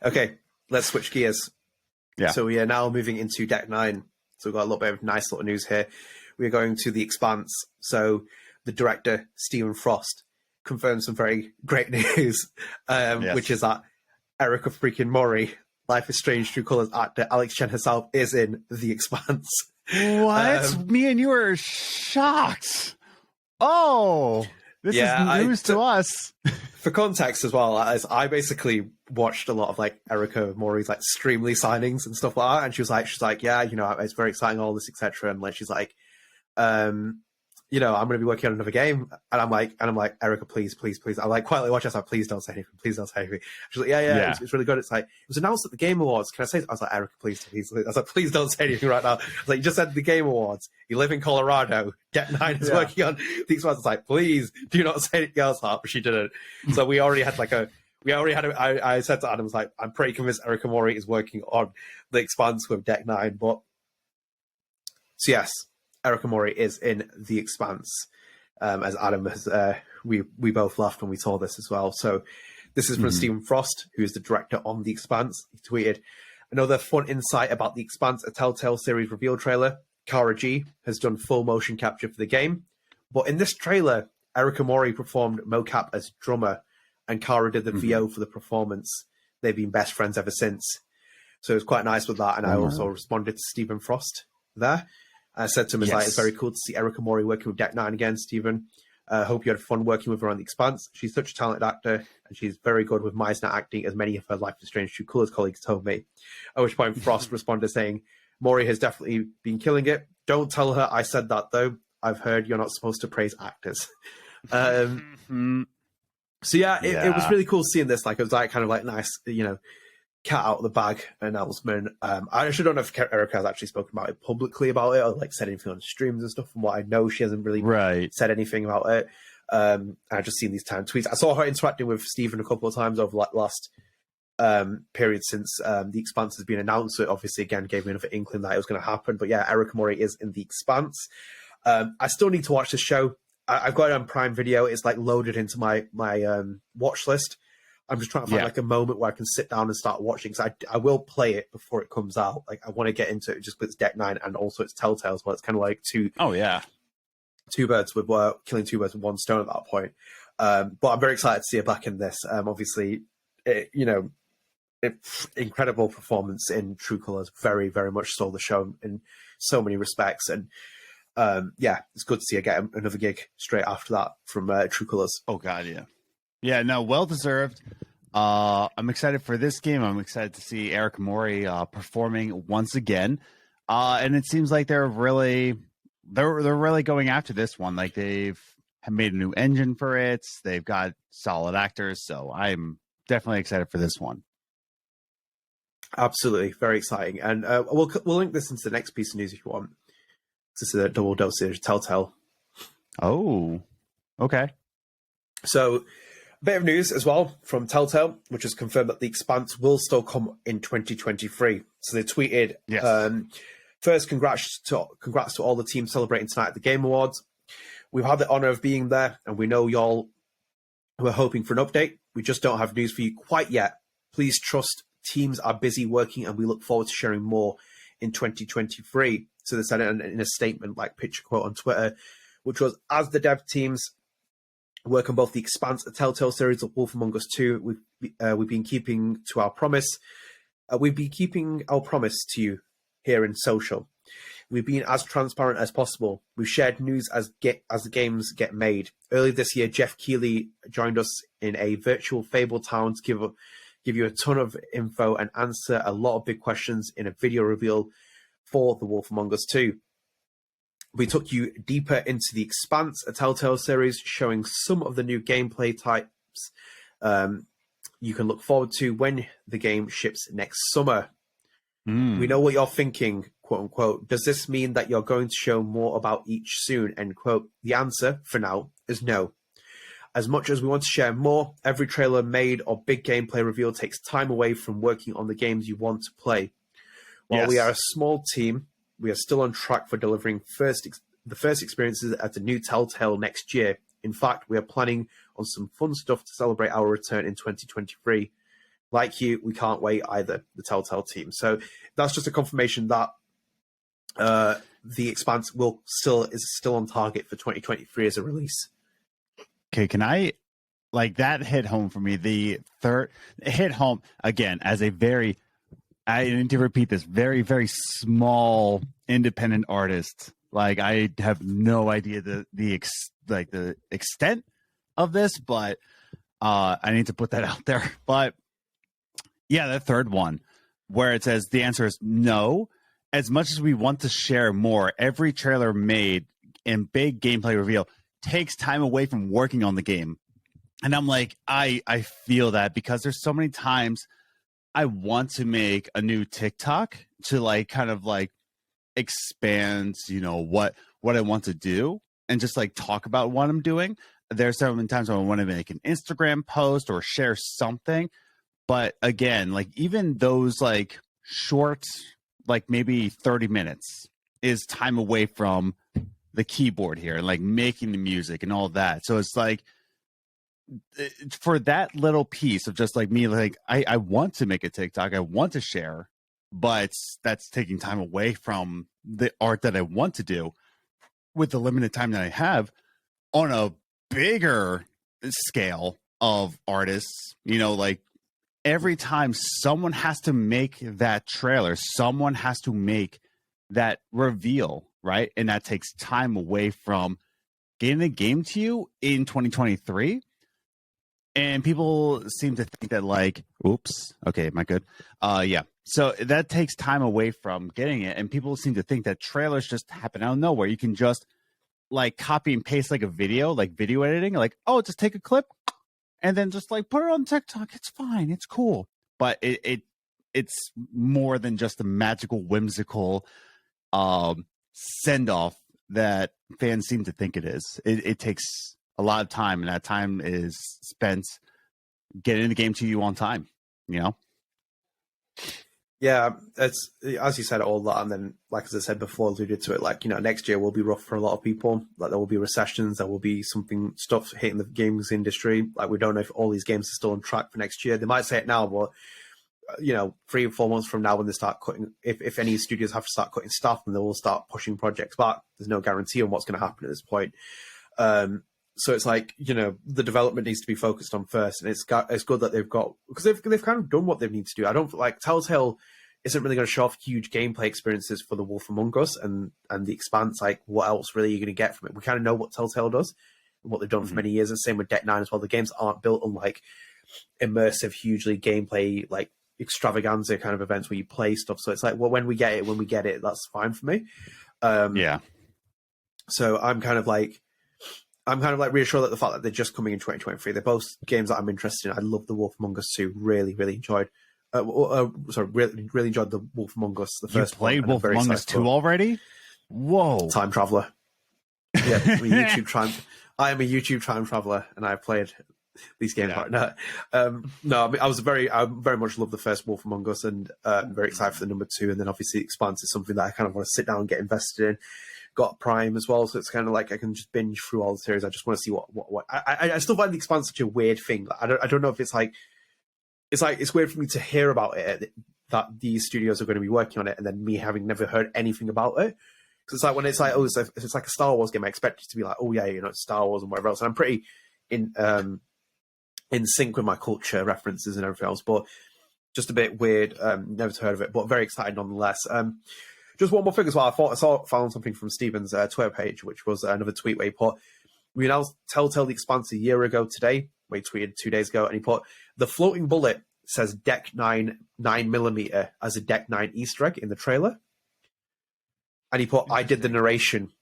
Okay, let's switch gears.
Yeah.
So we are now moving into Deck Nine. So we've got a little bit of nice little news here. We're going to the Expanse. So the director, Stephan Frost, confirmed some very great news, which is that Erika freaking Mori, Life is Strange True Colors actor Alex Chen herself, is in the Expanse.
What? Me and you are shocked. Oh, this is news to us.
For context as well, as I basically watched a lot of like Erika Mori's like Streamly signings and stuff like that, and she's like, yeah, you know, it's very exciting, all this, etc. And like, she's like, you know, I'm going to be working on another game, and I'm like, Erika, please. I'm like quietly watching. I was like, please don't say anything. She's like, yeah. It's really good. It's like, it was announced at the Game Awards. Can I say? I was like, Erika, please. I was like, please don't say anything right now. I was like, you just said the Game Awards. You live in Colorado. Deck Nine is working on these ones. It's like, please do not say anything else. But she didn't. So we already had I said to Adam, I was like, I'm pretty convinced Erika Mori is working on the Expanse with Deck Nine. But so yes, Erika Mori is in the Expanse, as Adam has. We both laughed when we saw this as well. So this is from Stephan Frost, who is the director on the Expanse. He tweeted, "Another fun insight about the Expanse: a Telltale Series reveal trailer. Kara G has done full motion capture for the game, but in this trailer, Erika Mori performed mocap as drummer, and Kara did the VO for the performance. They've been best friends ever since. So it was quite nice with that. And I also responded to Stephan Frost there. I said to him, it's very cool to see Erika Mori working with Deck Nine again, Stephen. Hope you had fun working with her on the Expanse. She's such a talented actor, and she's very good with Meisner acting, as many of her Life is Strange True Colors colleagues told me. At which point Frost responded saying, Mori has definitely been killing it. Don't tell her I said that, though. I've heard you're not supposed to praise actors. So yeah, it was really cool seeing this. Like, it was like kind of like nice, you know, cat out of the bag announcement. I actually don't know if Erika has actually spoken about it publicly about it, or like said anything on streams and stuff. From what I know, she hasn't really said anything about it. I've just seen these time tweets. I saw her interacting with Stephen a couple of times over like last period since the Expanse has been announced. So it obviously, again, gave me another inkling that it was going to happen. But yeah, Erika Mori is in the Expanse. I still need to watch the show. I've got it on Prime Video. It's like loaded into my watch list. I'm just trying to find like a moment where I can sit down and start watching, because I will play it before it comes out. Like, I want to get into it just because it's Deck Nine and also it's Telltale as well. It's kind of like killing two birds with one stone at that point. But I'm very excited to see her back in this. Obviously, incredible performance in True Colors. Very, very much stole the show in so many respects. And it's good to see her get another gig straight after that from True Colors.
Oh God, yeah. Yeah, no, well deserved. I'm excited for this game. I'm excited to see Erika Mori performing once again. And it seems like they're really going after this one. Like, they've made a new engine for it. They've got solid actors, so I'm definitely excited for this one.
Absolutely, very exciting. And we'll link this into the next piece of news if you want. This is a double dosage of Telltale.
Oh, okay.
So, a bit of news as well from Telltale, which has confirmed that the Expanse will still come in 2023. So they tweeted, first, congrats to all the teams celebrating tonight at the Game Awards. We've had the honor of being there, and we know y'all were hoping for an update. We just don't have news for you quite yet. Please trust, teams are busy working, and we look forward to sharing more in 2023. So they said it in a statement, like picture quote on Twitter, which was, as the dev teams work on both the Expanse, the Telltale series of Wolf Among Us 2, we've been keeping to our promise. We've been keeping our promise to you here in social. We've been as transparent as possible. We've shared news as the games get made. Early this year, Jeff Keighley joined us in a virtual Fable Town to give you a ton of info and answer a lot of big questions in a video reveal for The Wolf Among Us 2. We took you deeper into the Expanse, a Telltale series showing some of the new gameplay types you can look forward to when the game ships next summer. We know what you're thinking, quote unquote. Does this mean that you're going to show more about each soon, end quote? The answer, for now, is no. As much as we want to share more, every trailer made or big gameplay reveal takes time away from working on the games you want to play. While we are a small team, we are still on track for delivering the first experiences at the new Telltale next year. In fact, we are planning on some fun stuff to celebrate our return in 2023. Like you, we can't wait either, the Telltale team. So that's just a confirmation that the Expanse is still on target for 2023 as a release.
Okay, can I, like, that hit home for me. The third hit home again as a very, I need to repeat this, very, very small independent artist. Like, I have no idea the extent of this, but I need to put that out there. But yeah, the third one where it says the answer is no. As much as we want to share more, every trailer made and big gameplay reveal takes time away from working on the game. And I'm like, I feel that, because there's so many times I want to make a new TikTok to like kind of like expand, what I want to do and just like talk about what I'm doing. There's so many times when I want to make an Instagram post or share something. But again, like, even those like short, like maybe 30 minutes is time away from the keyboard here and like making the music and all that. So it's like, for that little piece of just like me, like I want to make a TikTok, I want to share, but that's taking time away from the art that I want to do with the limited time that I have on a bigger scale of artists. Like, every time someone has to make that trailer, someone has to make that reveal, right? And that takes time away from getting the game to you in 2023. And people seem to think that, like, oops, okay, am I good? Yeah. So that takes time away from getting it. And people seem to think that trailers just happen out of nowhere. You can just like copy and paste like a video, like video editing, like, oh, just take a clip and then just like put it on TikTok. It's fine. It's cool. But it's more than just a magical, whimsical send off that fans seem to think it is. It takes a lot of time, and that time is spent getting the game to you on time,
Yeah, it's as you said all that, and then like as I said before, alluded to it. Like next year will be rough for a lot of people. Like there will be recessions, there will be stuff hitting the games industry. Like we don't know if all these games are still on track for next year. They might say it now, but 3 or 4 months from now, when they start cutting, if any studios have to start cutting staff, then they will start pushing projects back. There's no guarantee on what's going to happen at this point. So it's like the development needs to be focused on first, and it's good that they've got, because they've kind of done what they need to do. I don't like Telltale isn't really going to show off huge gameplay experiences for The Wolf Among Us and The Expanse. Like, what else really are you going to get from it? We kind of know what Telltale does and what they've done for many years. And same with Deck Nine as well. The games aren't built on like immersive, hugely gameplay like extravaganza kind of events where you play stuff. So it's like, well, when we get it, that's fine for me.
Yeah.
So I'm kind of like reassured that the fact that they're just coming in 2023. They're both games that I'm interested in. I love The Wolf Among Us 2. Really, really enjoyed. Really enjoyed The Wolf Among Us. The first
you played
one,
Wolf Among Us 2 already? Whoa!
Time traveler. Yeah, I am a YouTube time traveler, and I played these games right now. I very much love the first Wolf Among Us, and I'm very excited for the number 2. And then obviously Expanse is something that I kind of want to sit down and get invested in. Got Prime as well, so it's kind of like I can just binge through all the series. I just want to see what I still find the Expanse such a weird thing. I don't know if it's weird for me to hear about it, that these studios are going to be working on it, and then me having never heard anything about it. Because it's like when it's like, oh, it's like a Star Wars game, I expect it to be like, oh yeah, it's Star Wars and whatever else. And I'm pretty in sync with my culture references and everything else, but just a bit weird. Never heard of it, but very excited nonetheless. Just one more thing as well. I found something from Stephen's Twitter page, which was another tweet where he put, "We announced Telltale The Expanse a year ago today." We tweeted 2 days ago, and he put, "The floating bullet says Deck 9mm as a Deck 9 Easter egg in the trailer." And he put, "I did the narration.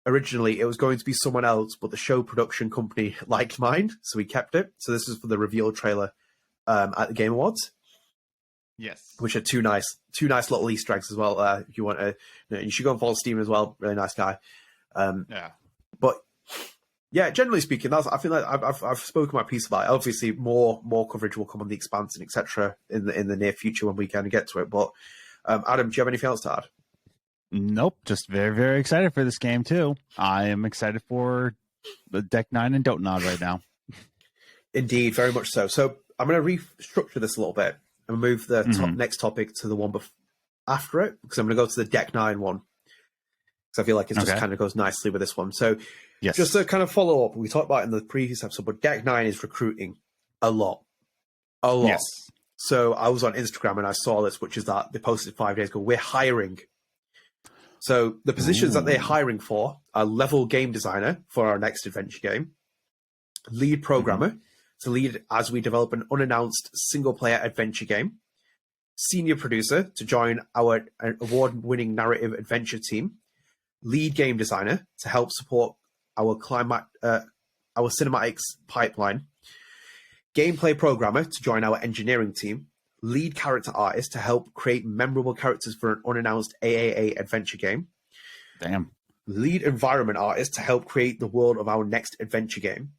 Originally, it was going to be someone else, but the show production company liked mine, so we kept it." So this is for the reveal trailer at the Game Awards.
Yes,
which are two nice little Easter eggs as well. If you want to, you should go and follow Steven as well. Really nice guy.
Yeah,
but yeah, generally speaking, I feel like I've spoken my piece about it. Obviously, more coverage will come on The Expanse and etc. in the near future when we kind of get to it. But Adam, do you have anything else to add?
Nope. Just very, very excited for this game too. I am excited for the Deck 9 and Dontnod right now.
Indeed, very much so. So I'm going to restructure this a little bit and move the next topic to the one after it, because I'm going to go to the Deck 9 one, because I feel like it just kind of goes nicely with this one. So just to kind of follow up, we talked about it in the previous episode, but Deck 9 is recruiting a lot. Yes. So I was on Instagram and I saw this, which is that they posted 5 days ago, "We're hiring." So the positions that they're hiring for are level game designer for our next adventure game, lead programmer to lead as we develop an unannounced single-player adventure game, senior producer to join our award-winning narrative adventure team, lead game designer to help support our cinematics pipeline, gameplay programmer to join our engineering team, lead character artist to help create memorable characters for an unannounced AAA adventure game, lead environment artist to help create the world of our next adventure game,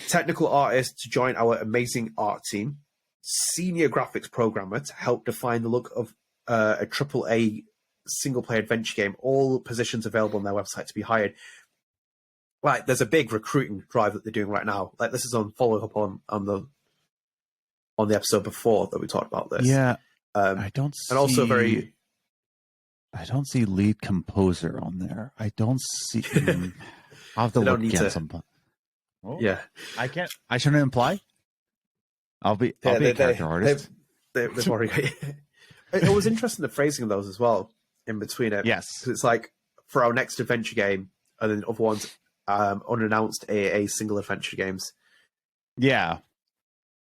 technical artist to join our amazing art team, senior graphics programmer to help define the look of a AAA single-player adventure game. All positions available on their website to be hired. Like, there's a big recruiting drive that they're doing right now. Like, this is on follow-up on the episode before that we talked about this.
Yeah, I don't see...
And also very...
I don't see lead composer on there. I don't see... I'll have to look again sometime. Oh,
yeah,
I can't. I shouldn't imply. I'll be a character artist.
They've already. It was interesting the phrasing of those as well in between it.
Yes,
because it's like for our next adventure game, and then other ones unannounced AAA single adventure games.
Yeah.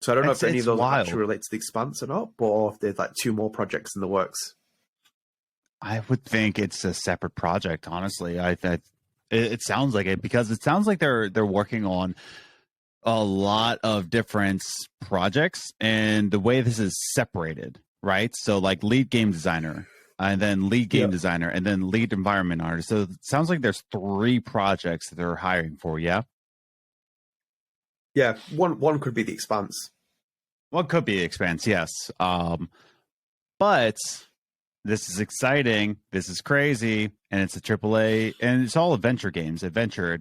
So I don't know if any of those actually relate to The Expanse or not, or if there's like 2 more projects in the works.
I would think it's a separate project. Honestly, it sounds like it, because it sounds like they're working on a lot of different projects, and the way this is separated, right? So like lead game designer, and then lead game designer, and then lead environment artist. So it sounds like there's 3 projects that they're hiring for. Yeah.
Yeah. One could be The Expanse.
One could be Expanse. Yes. But this is exciting. This is crazy. And it's a AAA. And it's all adventure games. Adventure.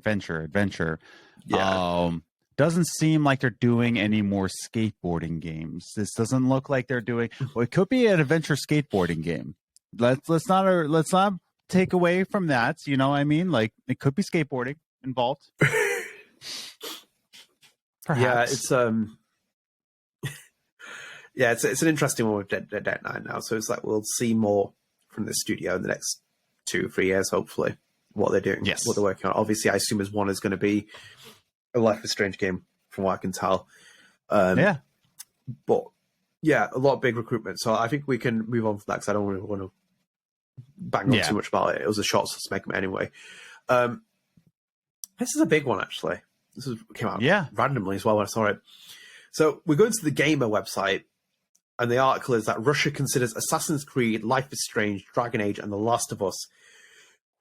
Yeah.
Doesn't seem like they're doing any more skateboarding games. This doesn't look like they're doing. Well, it could be an adventure skateboarding game. Let's not take away from that. You know what I mean? Like, it could be skateboarding involved. Perhaps.
Yeah, it's yeah, it's an interesting one with Deck Nine now. So it's like we'll see more from the studio in the next 2 or 3 years, hopefully, what they're doing, what they're working on. Obviously, I assume as one is going to be a Life is Strange game, from what I can tell.
Yeah.
But yeah, a lot of big recruitment. So I think we can move on from that because I don't really want to bang on too much about it. It was a short segment anyway. This is a big one, actually. Came out randomly as well when I saw it. So we go into the Gamer website, and the article is that Russia considers Assassin's Creed, Life is Strange, Dragon Age, and The Last of Us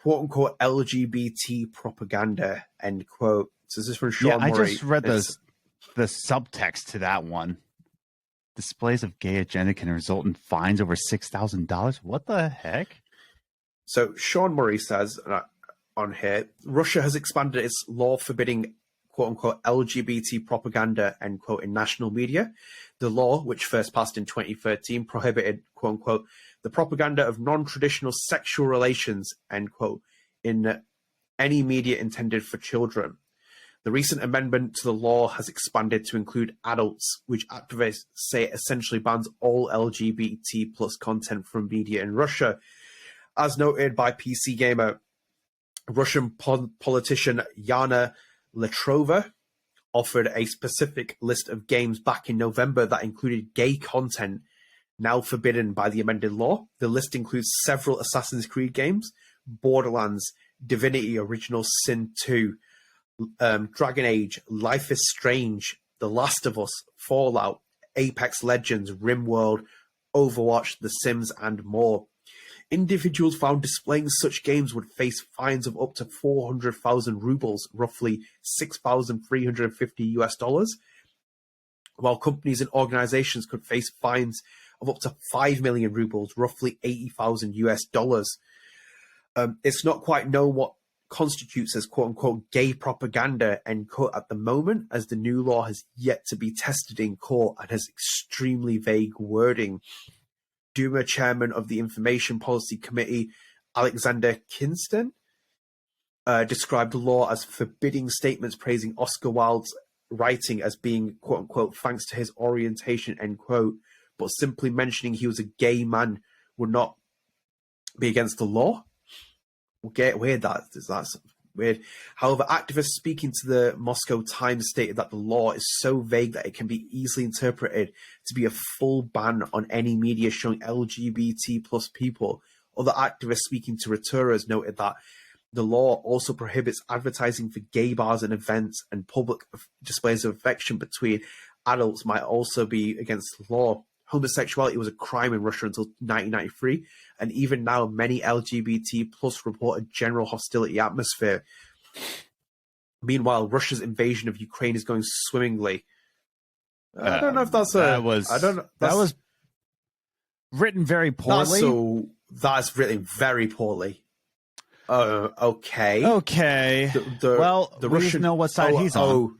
quote-unquote LGBT propaganda, end quote. So this is from Sean Murray.
I just read the subtext to that one. Displays of gay agenda can result in fines over $6,000. What the heck?
So Sean Murray says on here, Russia has expanded its law forbidding quote-unquote LGBT propaganda, end quote, in national media. The law, which first passed in 2013, prohibited, quote-unquote, the propaganda of non-traditional sexual relations, end quote, in any media intended for children. The recent amendment to the law has expanded to include adults, which activists say essentially bans all LGBT plus content from media in Russia. As noted by PC Gamer, Russian politician Yana Letrova offered a specific list of games back in November that included gay content now forbidden by the amended law. The list includes several Assassin's Creed games, Borderlands, Divinity Original Sin 2, Dragon Age, Life is Strange, The Last of Us, Fallout, Apex Legends, RimWorld, Overwatch, The Sims, and more. Individuals found displaying such games would face fines of up to 400,000 rubles, roughly $6,350 while companies and organizations could face fines of up to 5 million rubles, roughly $80,000. It's not quite known what constitutes as quote-unquote gay propaganda, end quote, at the moment, as the new law has yet to be tested in court and has extremely vague wording. Duma chairman of the Information Policy Committee, Alexander Kinston, described the law as forbidding statements praising Oscar Wilde's writing as being, quote-unquote, thanks to his orientation, end quote, but simply mentioning he was a gay man would not be against the law. Weird, that's weird. However, activists speaking to the Moscow Times stated that the law is so vague that it can be easily interpreted to be a full ban on any media showing LGBT plus people. Other activists speaking to Reuters noted that the law also prohibits advertising for gay bars and events, and public displays of affection between adults might also be against the law. Homosexuality was a crime in Russia until 1993, and even now many LGBT plus report a general hostility atmosphere. Meanwhile, Russia's invasion of Ukraine is going swimmingly. I don't know if that's
that was written very poorly.
That's written very poorly. Okay.
Okay. The Russian know what side he's on.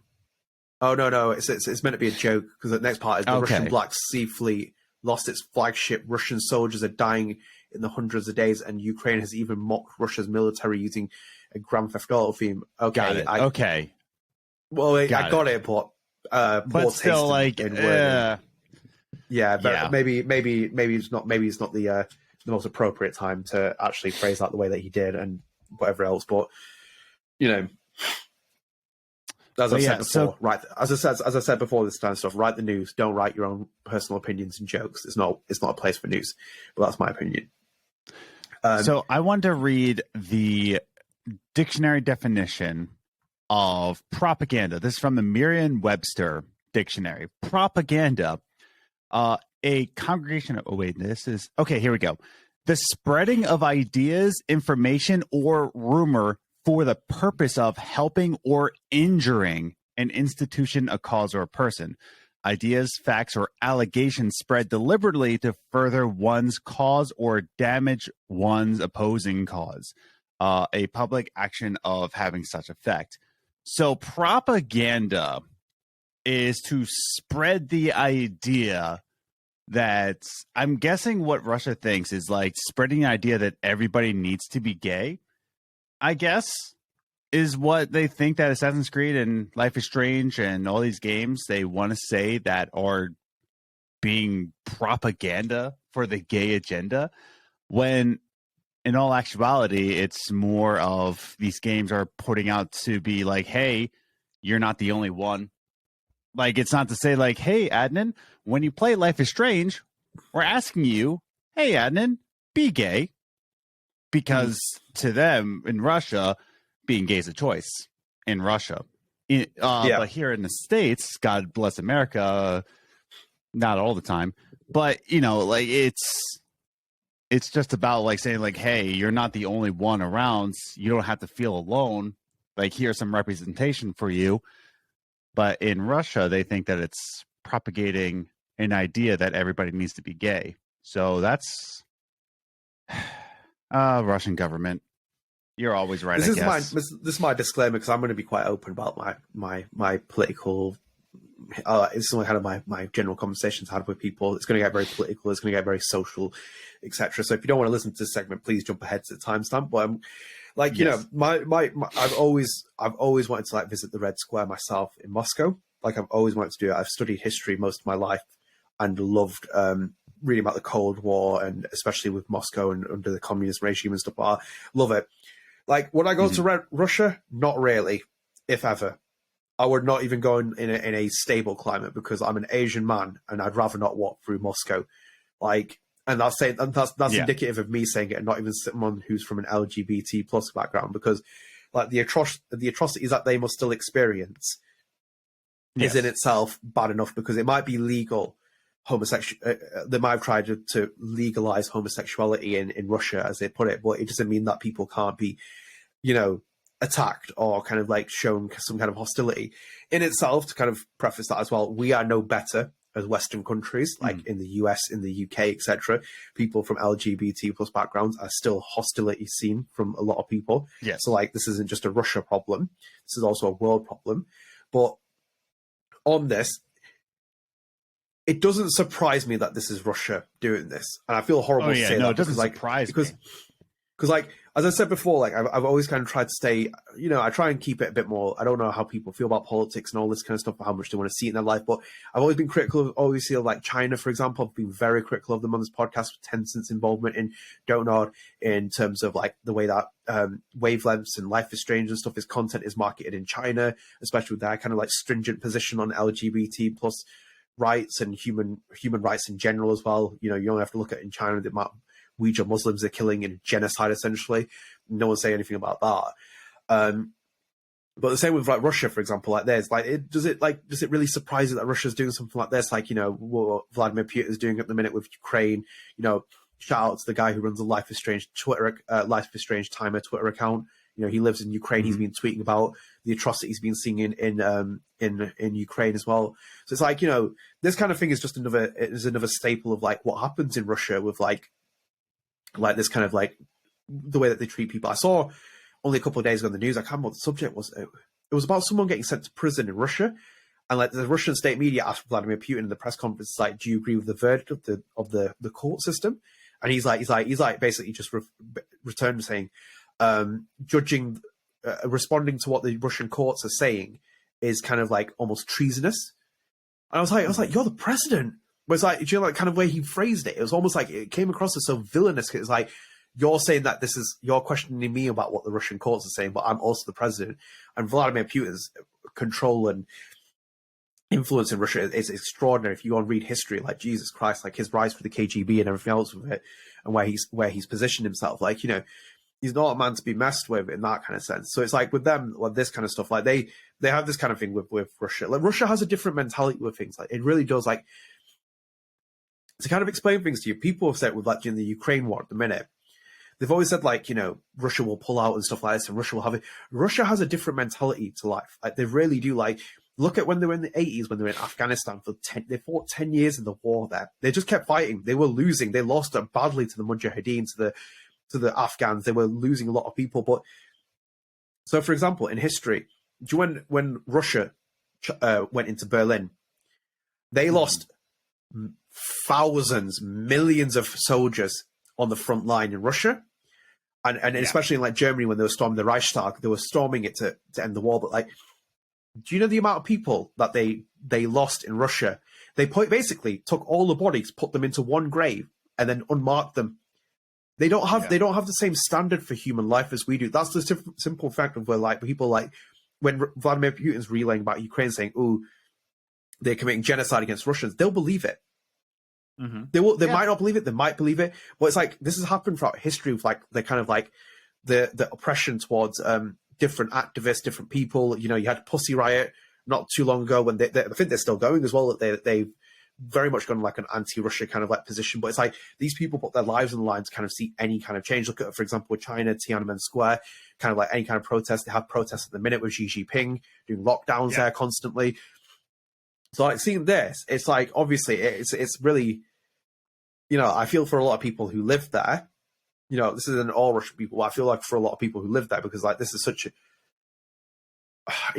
Oh no! It's meant to be a joke because the next part is the Russian Black Sea Fleet lost its flagship. Russian soldiers are dying in the hundreds of days, and Ukraine has even mocked Russia's military using a Grand Theft Auto theme. Okay,
got it. Okay.
Well, I got it, but poor
still,
taste in wording. Maybe it's not the most appropriate time to actually phrase that the way that he did, and whatever else. But you know. As I said before, right? As I said before, this kind of stuff. Write the news. Don't write your own personal opinions and jokes. It's not a place for news. But that's my opinion.
So I want to read the dictionary definition of propaganda. This is from the Merriam-Webster dictionary. Propaganda, a congregation of. Oh wait, this is okay. Here we go. The spreading of ideas, information, or rumor for the purpose of helping or injuring an institution, a cause, or a person. ideas, facts, or allegations spread deliberately to further one's cause or damage one's opposing cause. A public action of having such effect. So propaganda is to spread the idea that, I'm guessing what Russia thinks is like spreading the idea that everybody needs to be gay, I guess, is what they think that Assassin's Creed and Life is Strange and all these games they want to say that are being propaganda for the gay agenda, when in all actuality, it's more of these games are putting out to be like, hey, you're not the only one. Like, it's not to say like, hey, Adnan, when you play Life is Strange, we're asking you, hey, Adnan, be gay. Because to them in Russia, being gay is a choice in Russia. But here in the States, God bless America, not all the time. But, you know, like it's just about like saying like, hey, you're not the only one around. You don't have to feel alone. Like, here's some representation for you. But in Russia, they think that it's propagating an idea that everybody needs to be gay. So that's Russian government. You're always right.
This is my disclaimer, because I'm going to be quite open about my political. It's kind of my general conversations I had with people. It's going to get very political. It's going to get very social, etc. So if you don't want to listen to this segment, please jump ahead to the timestamp. But I'm like, you know, my I've always wanted to like visit the Red Square myself in Moscow. Like, I've always wanted to do it. I've studied history most of my life and loved reading about the Cold War, and especially with Moscow and under the communist regime and stuff. I love it. Like, would I go to Russia? Not really, if ever. I would not even go in a stable climate, because I'm an Asian man and I'd rather not walk through Moscow. Like, and that's indicative of me saying it, and not even someone who's from an LGBT plus background, because like the atrocities that they must still experience is in itself bad enough, because it might be legal they might have tried to legalize homosexuality in Russia, as they put it, but it doesn't mean that people can't be, you know, attacked or kind of like shown some kind of hostility in itself. To kind of preface that as well, we are no better as Western countries, like in the US, in the UK, etc. People from LGBT plus backgrounds are still hostility seen from a lot of people.
Yes.
So like, this isn't just a Russia problem. This is also a world problem. But on this, it doesn't surprise me that this is Russia doing this, and I feel horrible to say that.
It doesn't surprise me.
Because, like, as I said before, like, I've always kind of tried to stay, you know, I try and keep it a bit more. I don't know how people feel about politics and all this kind of stuff, or how much they want to see it in their life, but I've always been critical of, obviously, like China, for example. I've been very critical of them on this podcast, with Tencent's involvement in Donut, in terms of, like, the way that Wavelengths and Life is Strange and stuff, his content is marketed in China, especially with their kind of, like, stringent position on LGBT plus rights and human rights in general as well. You know, you only have to look at in China the amount of Uyghur Muslims are killing in genocide, essentially. No one's saying anything about that. But the same with like Russia, for example, like there's like, does it really surprise you that Russia's doing something like this? Like, you know, what Vladimir Putin is doing at the minute with Ukraine. You know, shout out to the guy who runs the Life is Strange Life is Strange timer Twitter account. You know, he lives in Ukraine. He's been tweeting about the atrocities being seen in Ukraine as well. So it's like, you know, this kind of thing is just another staple of like what happens in Russia with like this kind of like the way that they treat people. I saw only a couple of days ago on the news, I can't remember what the subject was. It was about someone getting sent to prison in Russia, and like the Russian state media asked Vladimir Putin in the press conference, like, do you agree with the verdict of the court system? And he's like basically just returned saying, responding to what the Russian courts are saying is kind of like almost treasonous. And I was like, you're the president. But it's like, do you know, like kind of way he phrased it? It was almost like it came across as so villainous. It's like, you're saying that you're questioning me about what the Russian courts are saying, but I'm also the president. And Vladimir Putin's control and influence in Russia is extraordinary. If you go and read history, like Jesus Christ, like his rise for the KGB and everything else with it, and where he's positioned himself, like, you know, he's not a man to be messed with in that kind of sense. So it's like with them, like this kind of stuff, like they have this kind of thing with Russia. Like Russia has a different mentality with things. Like it really does. Like, to kind of explain things to you, people have said with like in the Ukraine war at the minute, they've always said like, you know, Russia will pull out and stuff like this, and Russia has a different mentality to life. Like they really do. Like Look at when they were in the 80s, when they were in Afghanistan they fought 10 years in the war there. They just kept fighting. They were losing. They lost badly to the Mujahideen, to the Afghans. They were losing a lot of people. But so, for example, in history, do you when Russia went into Berlin, they lost thousands, millions of soldiers on the front line in Russia. And especially in like Germany, when they were storming the Reichstag, they were storming it to end the war. But like, do you know the amount of people that they lost in Russia? They basically took all the bodies, put them into one grave, and then unmarked them. They don't have the same standard for human life as we do. That's the simple fact of where like people like when Vladimir Putin's relaying about Ukraine saying, "Oh, they're committing genocide against Russians," they'll believe it. Mm-hmm. They might not believe it. They might believe it. But it's like this has happened throughout history with like the kind of like the oppression towards different activists, different people. You know, you had Pussy Riot not too long ago when I think they're still going as well. That they've very much gone like an anti-Russia kind of like position. But it's like these people put their lives on the line to kind of see any kind of change. Look at, for example, with China, Tiananmen Square, kind of like any kind of protest. They have protests at the minute with Xi Jinping doing lockdowns there constantly. So like seeing this, it's like obviously it's really, you know, I feel for a lot of people who live there. You know, this isn't all Russian people. I feel like for a lot of people who live there, because like this is such a,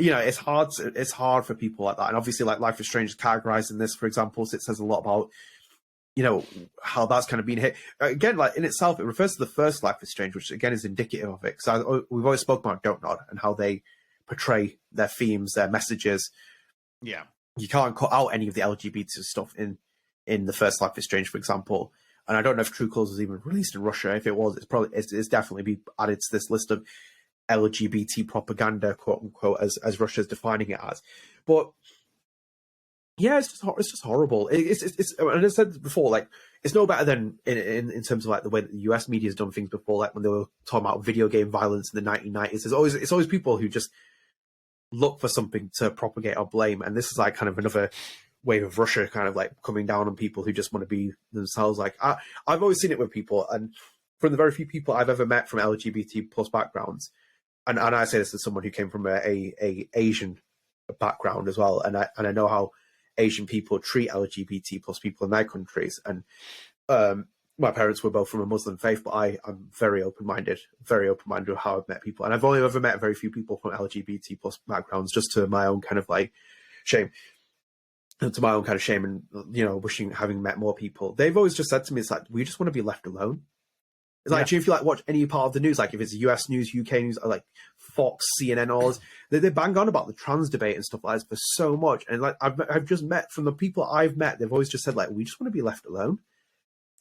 you know, it's hard for people like that. And obviously, like Life is Strange is categorized in this, for example, so it says a lot about, you know, how that's kind of been hit. Again, like in itself, it refers to the first Life is Strange, which again is indicative of it. Because we've always spoken about Don't Nod and how they portray their themes, their messages.
Yeah.
You can't cut out any of the LGBT stuff in the first Life is Strange, for example. And I don't know if True Colors was even released in Russia. If it was, it's definitely be added to this list of LGBT propaganda, quote unquote, as Russia's defining it as. But yeah, it's just horrible. It's and I said before, like it's no better than in terms of like the way that the US media has done things before, like when they were talking about video game violence in the 1990s. It's always people who just look for something to propagate or blame, and this is like kind of another wave of Russia kind of like coming down on people who just want to be themselves. Like I've always seen it with people, and from the very few people I've ever met from LGBT plus backgrounds, and I say this as someone who came from a Asian background as well, and I know how Asian people treat LGBT plus people in their countries, and my parents were both from a Muslim faith, but I'm very open-minded with how I've met people. And I've only ever met very few people from LGBT plus backgrounds, just to my own kind of like shame. And to my own kind of shame and, you know, having met more people. They've always just said to me, it's like, we just want to be left alone. It's like, if you like watch any part of the news, like if it's US news, UK news, or like Fox, CNN, all this, they bang on about the trans debate and stuff like this for so much. And like, I've just met, from the people I've met, they've always just said like, we just want to be left alone.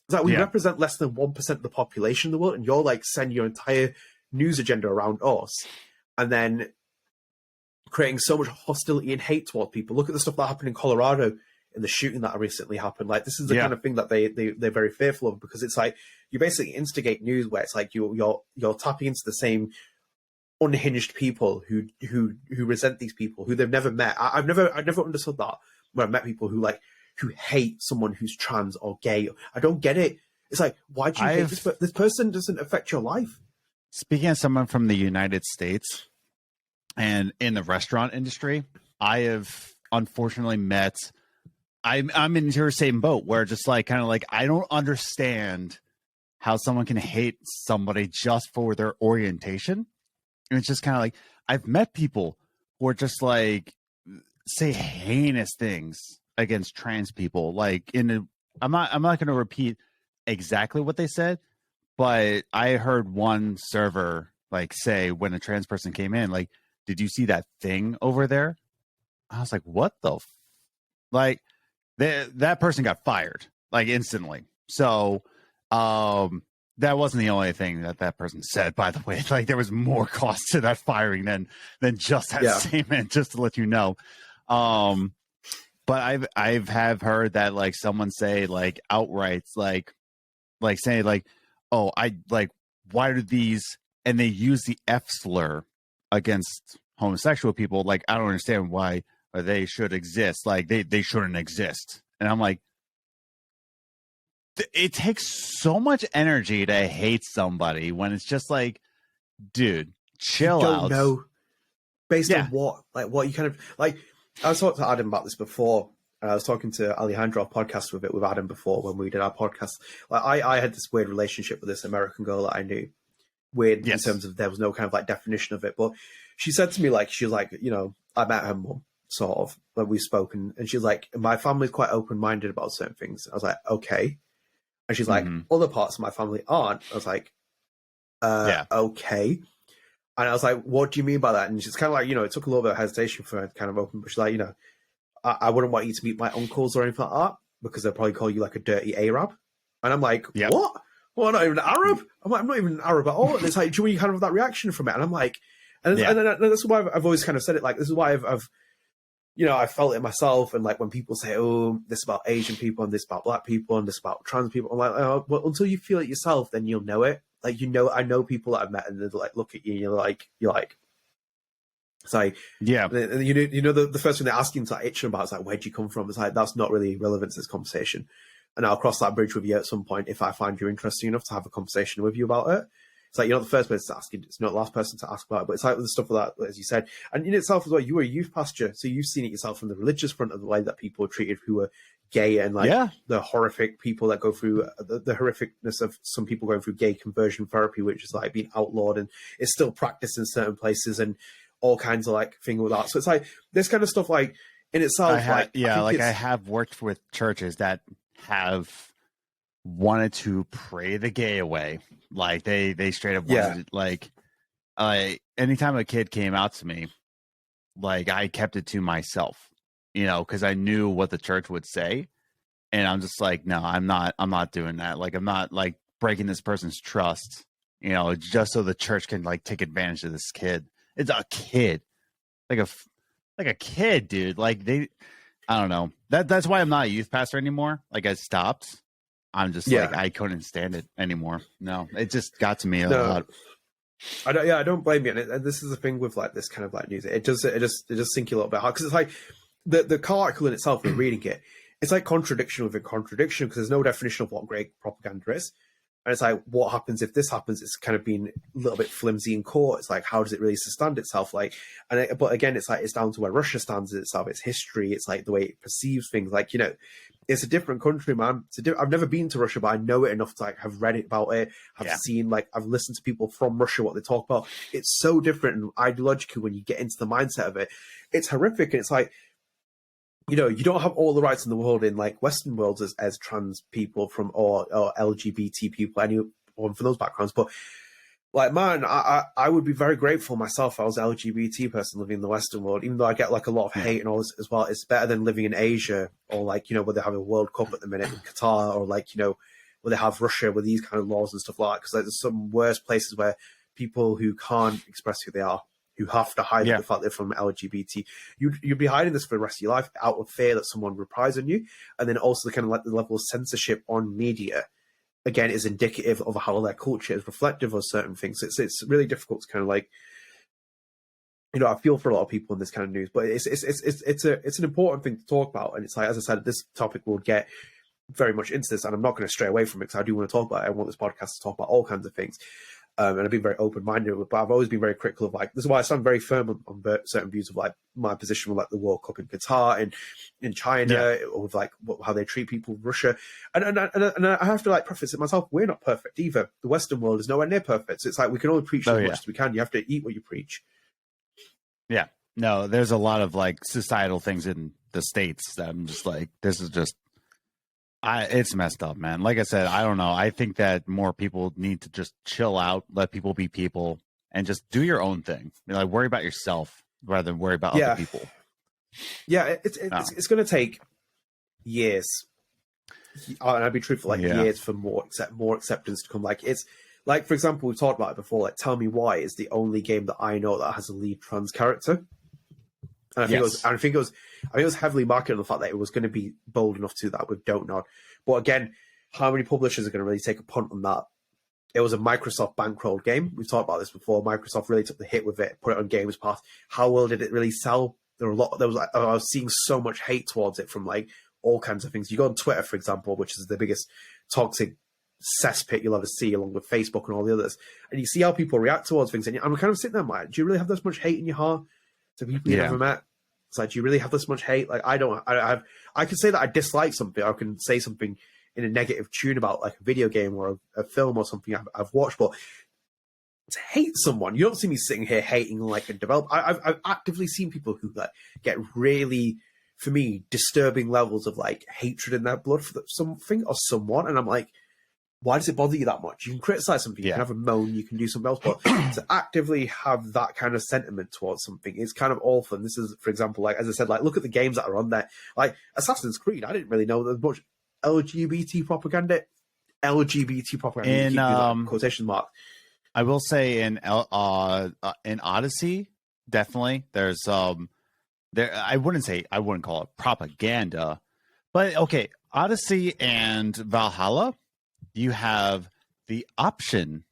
It's like we represent less than 1% of the population in the world, and you're like send your entire news agenda around us, and then creating so much hostility and hate toward people. Look at the stuff that happened in Colorado in the shooting that recently happened. Like this is the kind of thing that they're very fearful of, because it's like you basically instigate news where it's like you're tapping into the same unhinged people who resent these people who they've never met. I've never understood that, where I've met people who hate someone who's trans or gay. I don't get it. It's like, why do you hate this? This person doesn't affect your life.
Speaking as someone from the United States and in the restaurant industry, I have unfortunately met, I'm in your same boat where just like, kind of like, I don't understand how someone can hate somebody just for their orientation. And it's just kind of like, I've met people who are just like, say heinous things against trans people. Like I'm not going to repeat exactly what they said, but I heard one server like say when a trans person came in, like, did you see that thing over there? I was like, what the like that person got fired like instantly. So that wasn't the only thing that person said, by the way. Like there was more cost to that firing than just that statement, just to let you know. But I've heard that like someone say like outright like saying like, oh, I like, why do these, and they use the F slur against homosexual people. Like, I don't understand why they should exist. Like they shouldn't exist. And I'm like, it takes so much energy to hate somebody when it's just like, dude, chill out.
You don't know based on what you kind of like. I was talking to Adam about this before. I was talking to Alejandro podcast with Adam before when we did our podcast. Like I had this weird relationship with this American girl that I knew. Weird in terms of there was no kind of like definition of it, but she said to me like she was like, you know, I met her mum sort of when we've spoken, and she's like, my family's quite open minded about certain things. I was like, okay, and she's like, other parts of my family aren't. I was like, okay. And I was like, what do you mean by that? And she's kind of like, you know, it took a little bit of hesitation for her to kind of open, but she's like, you know, I wouldn't want you to meet my uncles or anything like that because they'll probably call you like a dirty Arab. And I'm like, what? Well, I'm not even Arab. I'm like, I'm not even Arab at all. And it's like, do you kind of have that reaction from it? And I'm like, and that's why I've always kind of said it. Like, this is why I've you know, I felt it myself. And like when people say, oh, this about Asian people and this about black people and this about trans people, I'm like, oh, well, until you feel it yourself, then you'll know it. Like, you know, I know people that I've met and they like look at you and you're like, it's like, you know, the first thing they're asking to like, itching about is like, where'd you come from? It's like, that's not really relevant to this conversation. And I'll cross that bridge with you at some point if I find you interesting enough to have a conversation with you about it. It's like, you're not the first person to ask, it's not the last person to ask about it, but it's like the stuff like that, as you said. And in itself as well, you were a youth pastor, so you've seen it yourself from the religious front of the way that people are treated who are gay and like the horrific people that go through the horrificness of some people going through gay conversion therapy, which is like being outlawed and is still practiced in certain places and all kinds of like thing with that. So it's like this kind of stuff like in itself.
I have worked with churches that have wanted to pray the gay away. Like they straight up wanted like anytime a kid came out to me, like I kept it to myself, you know, because I knew what the church would say. And I'm just like, no, I'm not doing that. Like I'm not like breaking this person's trust, you know, just so the church can like take advantage of this kid. It's a kid. Like a kid, dude. Like I don't know. That's why I'm not a youth pastor anymore. Like I stopped. I'm just like, I couldn't stand it anymore. No, it just got to me a lot.
I don't blame you. And this is the thing with like this kind of like news. It just sink you a little bit hard because it's like the car article in itself. When reading it, it's like contradiction within contradiction because there's no definition of what great propaganda is. And it's like, what happens if this happens? It's kind of been a little bit flimsy in court. It's like, how does it really stand itself? Like, but again, it's like, it's down to where Russia stands itself, its history. It's like the way it perceives things. Like, you know, it's a different country, man. I've never been to Russia, but I know it enough to like have read it about it. I've seen, like, I've listened to people from Russia, what they talk about. It's so different and ideologically when you get into the mindset of it. It's horrific. And it's like, you know, you don't have all the rights in the world in like Western worlds as trans people or LGBT people, anyone from those backgrounds. But like, man, I would be very grateful myself if I was an LGBT person living in the Western world, even though I get like a lot of hate and all this as well. It's better than living in Asia or like, you know, where they have a World Cup at the minute in Qatar or like, you know, where they have Russia with these kind of laws and stuff like that. Because like, there's some worse places where people who can't express who they are, who have to hide the fact they're from LGBT. You'd be hiding this for the rest of your life out of fear that someone reprisals on you. And then also the kind of like the level of censorship on media, again, is indicative of how their culture is reflective of certain things. It's really difficult to kind of like, you know, I feel for a lot of people in this kind of news, but it's an important thing to talk about. And it's like, as I said, this topic will get very much into this, and I'm not going to stray away from it because I do want to talk about it. I want this podcast to talk about all kinds of things. And I've been very open-minded, but I've always been very critical of like, this is why I stand very firm on certain views of like my position with like the World Cup in Qatar and in China, or with like how they treat people in Russia. And I have to like preface it myself. We're not perfect either. The Western world is nowhere near perfect. So it's like, we can only preach as much as we can. You have to eat what you preach.
Yeah. No, there's a lot of like societal things in the States that I'm just like, this is just, it's messed up, man. Like I said, I don't know. I think that more people need to just chill out, let people be people, and just do your own thing. You know, like worry about yourself rather than worry about other people.
Yeah, it's going to take years. And I'd be truthful, like years for more acceptance to come. Like it's like, for example, we've talked about it before. Like, Tell Me Why is the only game that I know that has a lead trans character. And I think it was heavily marketed on the fact that it was going to be bold enough to do that with Don't Nod. But again, how many publishers are going to really take a punt on that? It was a Microsoft bankrolled game. We've talked about this before. Microsoft really took the hit with it, put it on Games Pass. How well did it really sell? I was seeing so much hate towards it from like all kinds of things. You go on Twitter, for example, which is the biggest toxic cesspit you'll ever see, along with Facebook and all the others. And you see how people react towards things. And I'm kind of sitting there, like, do you really have this much hate in your heart to people you never met? It's like, do you really have this much hate? Like, I don't. I can say that I dislike something. I can say something in a negative tune about like a video game or a film or something I've watched, but to hate someone, you don't see me sitting here hating like a developer. I've actively seen people who like get really, for me, disturbing levels of like hatred in their blood for something or someone, and I'm like, why does it bother you that much? You can criticize something, you can have a moan, you can do something else, but to actively have that kind of sentiment towards something is kind of awful. And this is, for example, like as I said, like look at the games that are on there, like Assassin's Creed. I didn't really know there's much LGBT propaganda. In quotation mark.
I will say in Odyssey, definitely there's there. I wouldn't call it propaganda, but okay, Odyssey and Valhalla, you have the option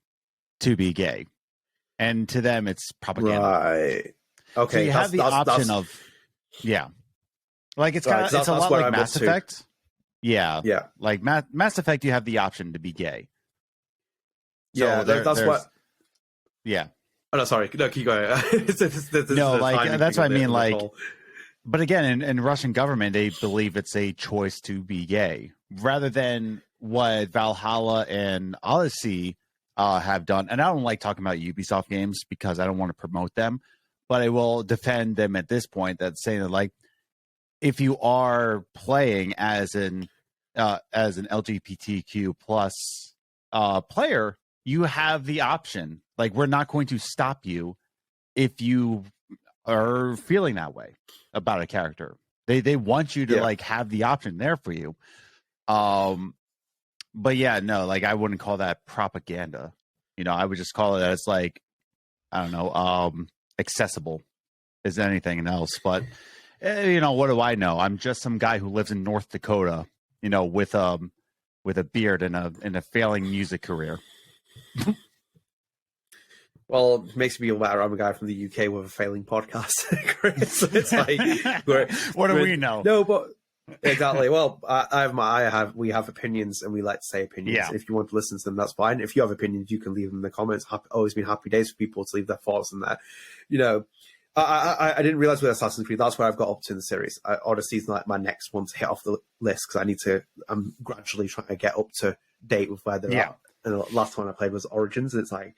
to be gay, and to them it's propaganda.
Right. Okay.
So you have the option of, like it's kind of it's a lot like Mass Effect. Yeah. Like Mass Effect, you have the option to be gay.
So that's what.
Yeah.
Oh no, sorry. No, keep going.
No, like that's what I mean. Like, but again, in Russian government, they believe it's a choice to be gay, rather than what Valhalla and Odyssey have done. And I don't like talking about Ubisoft games because I don't want to promote them, but I will defend them at this point. That's saying that, like, if you are playing as an LGBTQ plus player, you have the option. Like, we're not going to stop you if you are feeling that way about a character. They want you to like have the option there for you. But yeah, no, like I wouldn't call that propaganda. You know, I would just call it as like, I don't know, accessible as anything else. But you know, what do I know? I'm just some guy who lives in North Dakota, you know, with a beard and a failing music career.
Well, it makes me aware I'm a guy from the UK with a failing podcast. So it's like,
what do we know?
No, but exactly. Well, we have opinions, and we like to say opinions.
Yeah.
If you want to listen to them, that's fine. If you have opinions, you can leave them in the comments. Always been happy days for people to leave their thoughts in there. You know, I didn't realize with Assassin's Creed that's where I've got up to in the series. Odyssey's like my next one to hit off the list because I'm gradually trying to get up to date with where they're at. And the last one I played was Origins, and it's like,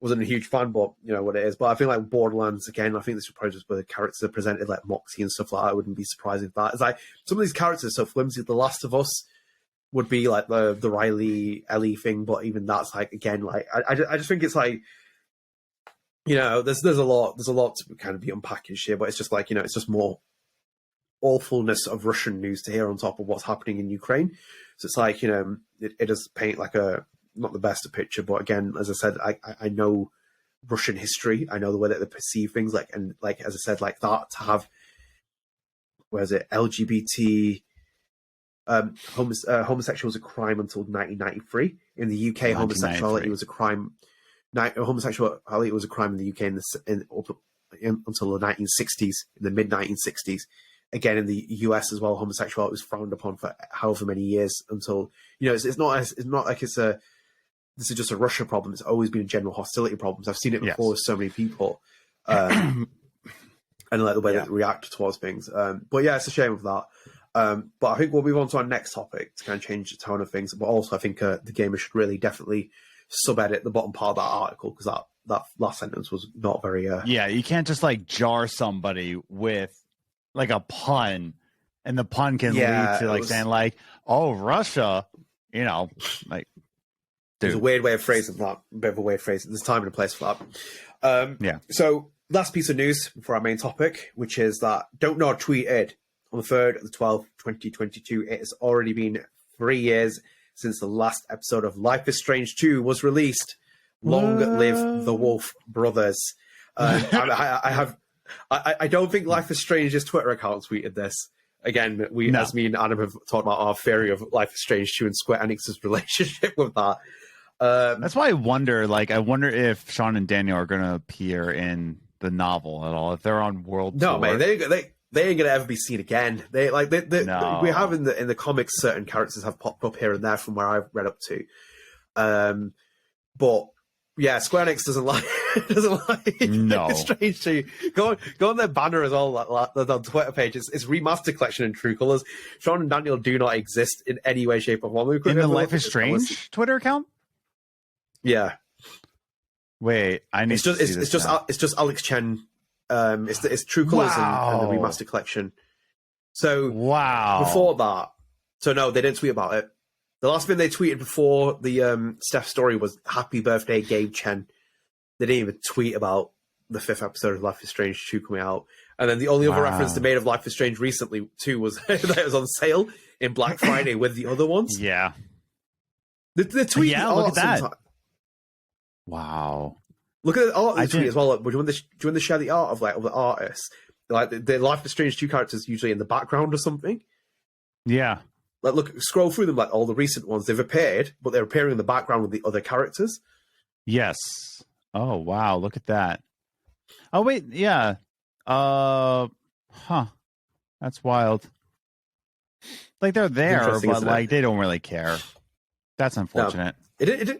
wasn't a huge fan, but you know what it is. But I feel like Borderlands, again, I think this is probably just where the characters are presented like Moxie and stuff like that. I wouldn't be surprised if that. It's like some of these characters are so flimsy. The Last of Us would be like the Riley Ellie thing, but even that's like, again, like I just think it's like, you know, there's a lot to kind of be unpackaged here, but it's just like, you know, it's just more awfulness of Russian news to hear on top of what's happening in Ukraine. So it's like, you know, it does paint like not the best of picture, but again, as I said, I know Russian history. I know the way that they perceive things, like, and like as I said, like that to have, where is it, LGBT homosexual was a crime until 1993. In the UK, homosexuality was a crime. Homosexuality was a crime in the UK until the 1960s, in the mid 1960s. Again, in the US as well, homosexuality was frowned upon for however many years until, you know, it's not like this is just a Russia problem. It's always been a general hostility problem. I've seen it before with so many people, and like the way that they react towards things. But yeah, it's a shame of that. But I think we'll move on to our next topic to kind of change the tone of things. But also, I think the gamer should really definitely sub-edit the bottom part of that article, because that last sentence was not very.
Yeah, you can't just like jar somebody with like a pun, and the pun can lead to like saying like, "Oh, Russia," you know, like.
There's a weird way of phrasing that. A bit of a weird phrasing. There's time and a place for that. So last piece of news for our main topic, which is that Don't Nod tweeted on the 3rd of the 12th, 2022. It has already been 3 years since the last episode of Life is Strange 2 was released. Long live the Wolf Brothers. I don't think Life is Strange's Twitter account tweeted this. Again, as me and Adam have talked about our theory of Life is Strange 2 and Square Enix's relationship with that.
That's why I wonder if Sean and Daniel are going to appear in the novel at all, if they're on world tour.
No, man, they ain't gonna ever be seen again. We have in the comics, certain characters have popped up here and there from where I've read up to. But yeah, Square Enix doesn't like Doesn't like
No.
Life is Strange 2. Go on their banner as well, on Twitter page. It's remaster collection in true colors. Sean and Daniel do not exist in any way, shape, or form.
In the Life is Strange Twitter account?
Yeah.
Wait, I need to see this now.
It's just Alex Chen. It's True Colors and the remaster collection. So before that, so no, they didn't tweet about it. The last thing they tweeted before the Steph story was "Happy Birthday, Gabe Chen." They didn't even tweet about the 5th episode of Life is Strange 2 coming out. And then the only other reference they made of Life is Strange recently too was that it was on sale in Black Friday with the other ones.
Yeah.
The tweet.
Yeah, look at that. Wow.
Look at the art of the tweet as well. Like, do you want to share the art of the artists? Like the Life is Strange 2 characters usually in the background or something.
Yeah.
Like look, scroll through them. Like all the recent ones, they've appeared, but they're appearing in the background with the other characters.
Yes. Oh wow! Look at that. Oh wait, yeah. That's wild. Like they're there, but like they don't really care. That's unfortunate.
No.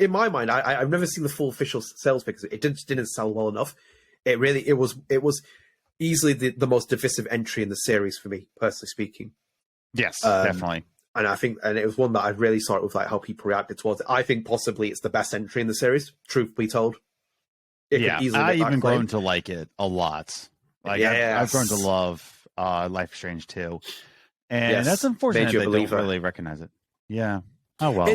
In my mind, I've never seen the full official sales figures. It didn't sell well enough. It was easily the most divisive entry in the series for me, personally speaking.
Yes, definitely.
And I think, and it was one that I really saw it with like how people reacted towards it. I think possibly it's the best entry in the series. Truth be told,
I even grown to like it a lot. Like I've grown to love Life is Strange 2, and that's unfortunate they don't really recognize it. Yeah. Oh well.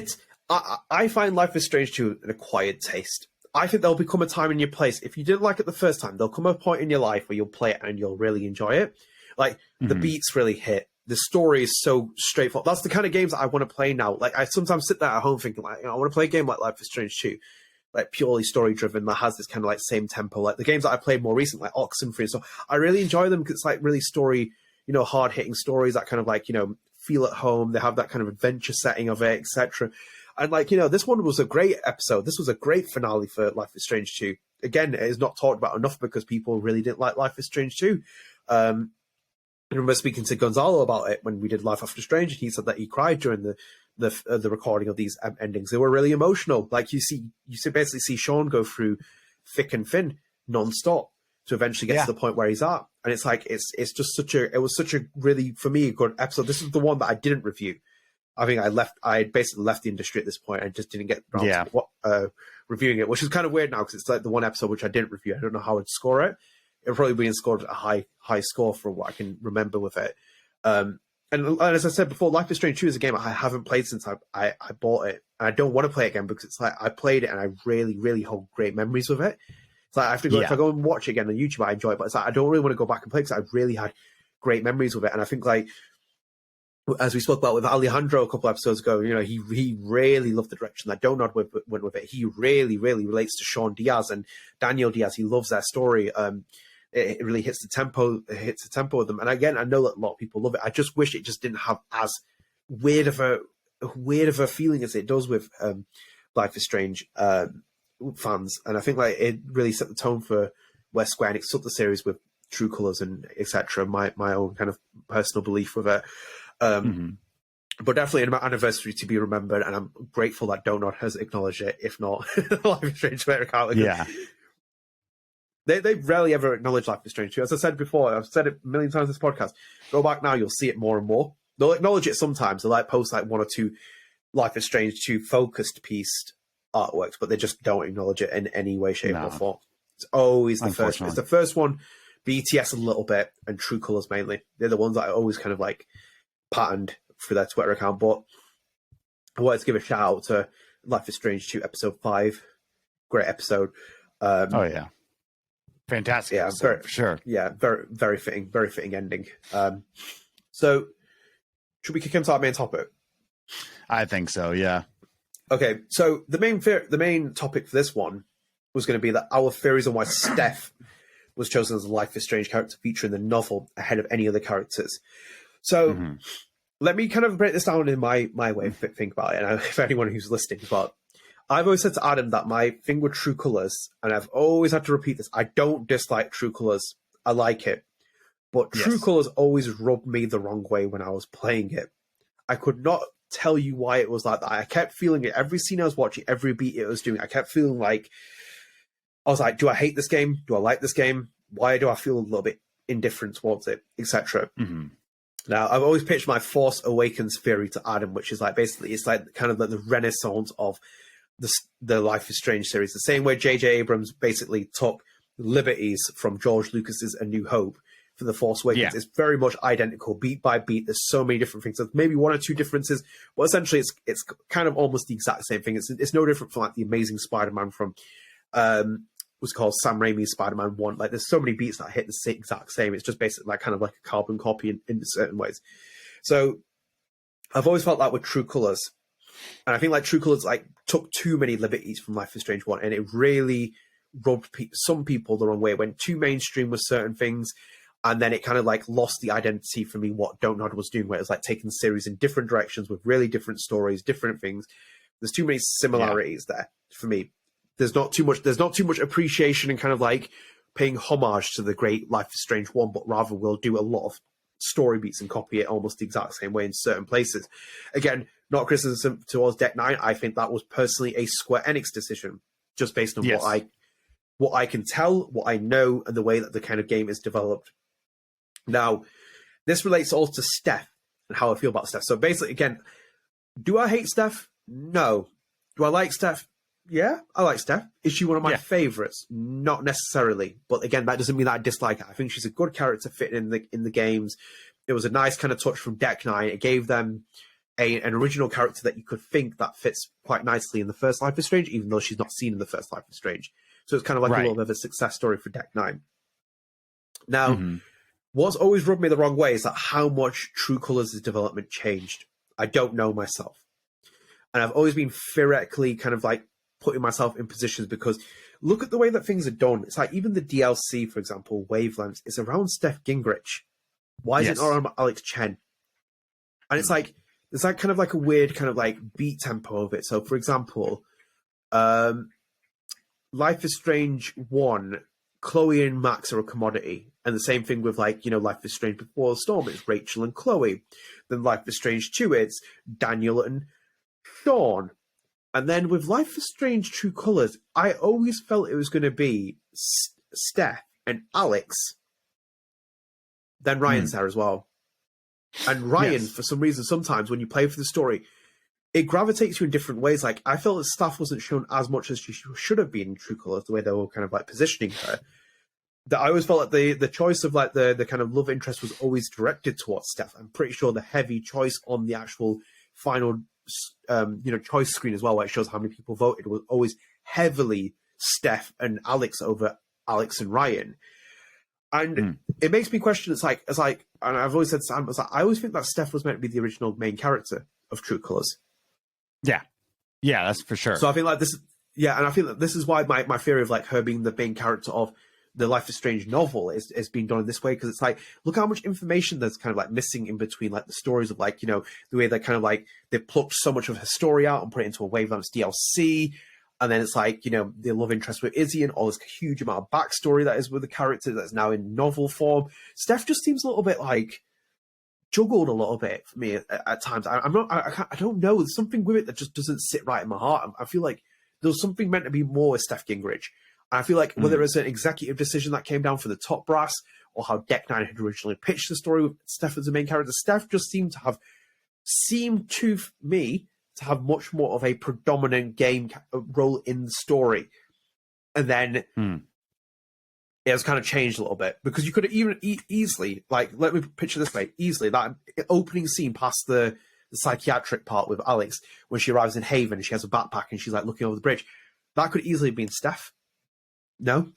I find Life is Strange 2 an acquired taste. I think there'll become a time in your place. If you didn't like it the first time, there'll come a point in your life where you'll play it and you'll really enjoy it. Like the beats really hit. The story is so straightforward. That's the kind of games that I want to play now. Like I sometimes sit there at home thinking, like, I want to play a game like Life is Strange 2, like purely story driven that has this kind of like same tempo. Like the games that I played more recently, like Oxenfree and stuff. I really enjoy them because it's like really story, hard hitting stories that kind of like feel at home. They have that kind of adventure setting of it, etc. And like this one was a great episode. This was a great finale for Life is Strange 2. Again, it is not talked about enough because people really didn't like Life is Strange 2. I remember speaking to Gonzalo about it when we did Life After Strange, and he said that he cried during the recording of these endings. They were really emotional. Like you basically see Sean go through thick and thin, non-stop, to eventually get to the point where he's at. And it's like it was such a really, for me, a good episode. This is the one that I didn't review. I think I basically left the industry at this point. I just didn't get around to reviewing it, which is kind of weird now because it's like the one episode which I didn't review. I don't know how I'd score it. It'll probably be scored a high score for what I can remember with it. And as I said before, Life is Strange 2 is a game I haven't played since I bought it. And I don't want to play it again because it's like I played it and I really, really hold great memories with it. It's like I have to go, if I go and watch it again on YouTube, I enjoy it. But it's like I don't really want to go back and play because I really had great memories with it. And I think like, as we spoke about with Alejandro a couple episodes ago, he really loved the direction that Donut went with it. He really, really relates to Sean Diaz and Daniel Diaz. He loves their story. It really hits the tempo. It hits the tempo with them. And again, I know that a lot of people love it. I just wish it just didn't have as weird of a feeling as it does with Life is Strange fans. And I think like it really set the tone for where Square Enix took the series with True Colors and etc. My own kind of personal belief with it. But definitely an anniversary to be remembered, and I'm grateful that Donut has acknowledged it. If not, Life is Strange Twitter account.
Yeah.
They rarely ever acknowledge Life is Strange 2. As I said before, I've said it a million times in this podcast. Go back now, you'll see it more and more. They'll acknowledge it sometimes. They'll like post like one or two Life is Strange 2 focused piece artworks, but they just don't acknowledge it in any way, shape, or form. It's always the first. It's the first one, BTS a little bit, and True Colors mainly. They're the ones that I always kind of like patterned for their Twitter account. But I wanted to give a shout out to Life is Strange 2 episode 5. Great episode.
Fantastic.
Yeah,
episode, for sure.
Yeah, very fitting ending. So should we kick into our main topic?
I think so, yeah.
Okay, so the main topic for this one was going to be that our theories on why Steph was chosen as a Life is Strange character feature in the novel ahead of any other characters. So let me kind of break this down in my way of think about it, and for anyone who's listening. But I've always said to Adam that my thing with True Colors, and I've always had to repeat this, I don't dislike True Colors. I like it. But True Colors always rubbed me the wrong way when I was playing it. I could not tell you why it was like that. I kept feeling it every scene I was watching, every beat it was doing. I kept feeling like I was like, do I hate this game? Do I like this game? Why do I feel a little bit indifferent towards it, etc. Now, I've always pitched my Force Awakens theory to Adam, which is like basically it's like kind of like the renaissance of the Life is Strange series. The same way J.J. Abrams basically took liberties from George Lucas's A New Hope for the Force Awakens. It's very much identical, beat by beat. There's so many different things. There's maybe one or two differences, but essentially it's kind of almost the exact same thing. It's no different from like the Amazing Spider-Man from was called Sam Raimi's Spider-Man 1. Like there's so many beats that hit the exact same. It's just basically like kind of like a carbon copy in certain ways. So I've always felt that with True Colors. And I think like True Colors like took too many liberties from Life is Strange 1, and it really rubbed some people the wrong way. It went too mainstream with certain things, and then it kind of like lost the identity for me what Don't Nod was doing, where it was like taking the series in different directions with really different stories, different things. There's too many similarities there for me. There's not too much appreciation and kind of like paying homage to the great Life is Strange 1, but rather we'll do a lot of story beats and copy it almost the exact same way in certain places. Again, not criticism towards Deck Nine. I think that was personally a Square Enix decision, just based on what I can tell, what I know, and the way that the kind of game is developed. Now, this relates also to Steph and how I feel about Steph. So basically, again, do I hate Steph? No. Do I like Steph? Yeah, I like Steph. Is she one of my favorites? Not necessarily. But again, that doesn't mean that I dislike her. I think she's a good character fitting in the games. It was a nice kind of touch from Deck Nine. It gave them an original character that you could think that fits quite nicely in the first Life is Strange, even though she's not seen in the first Life is Strange. So it's kind of like a little bit of a success story for Deck Nine. Now, what's always rubbed me the wrong way is that how much True Colors' development changed. I don't know myself. And I've always been theoretically kind of like putting myself in positions because look at the way that things are done. It's like even the DLC, for example, Wavelengths, is around Steph Gingrich. Why is it not around Alex Chen? And it's like, there's like kind of like a weird kind of like beat tempo of it. So, for example, Life is Strange 1, Chloe and Max are a commodity. And the same thing with like, Life is Strange Before the Storm, it's Rachel and Chloe. Then Life is Strange 2, it's Daniel and Sean. And then with Life is Strange True Colors, I always felt it was going to be Steph and Alex. Then Ryan's there as well. And Ryan, for some reason, sometimes when you play for the story, it gravitates you in different ways. Like, I felt that Steph wasn't shown as much as she should have been in True Colors, the way they were kind of like positioning her. That I always felt like the choice of like the kind of love interest was always directed towards Steph. I'm pretty sure the heavy choice on the actual final choice screen as well, where it shows how many people voted, was always heavily Steph and Alex over Alex and Ryan. And it makes me question, it's like, and I've always said to Sam, I always think that Steph was meant to be the original main character of True Colors.
Yeah, that's for sure.
So I think like this, and I feel that this is why my theory of like her being the main character of the Life is Strange novel is being done in this way, because it's like, look how much information there's kind of like missing in between like the stories of like, the way they kind of like, they plucked so much of her story out and put it into a Wavelengths DLC. And then it's like, the love interest with Izzy and all this huge amount of backstory that is with the character that's now in novel form. Steph just seems a little bit like juggled a little bit for me at times. I don't know. There's something with it that just doesn't sit right in my heart. I feel like there's something meant to be more with Steph Gingrich. And I feel like whether it's an executive decision that came down from the top brass or how Deck Nine had originally pitched the story with Steph as the main character, Steph just seemed to me to have much more of a predominant game role in the story. And then it has kind of changed a little bit, because you could have even easily, like, let me picture this way, easily, that opening scene past the psychiatric part with Alex, when she arrives in Haven and she has a backpack and she's like looking over the bridge, that could easily have been Steph. No?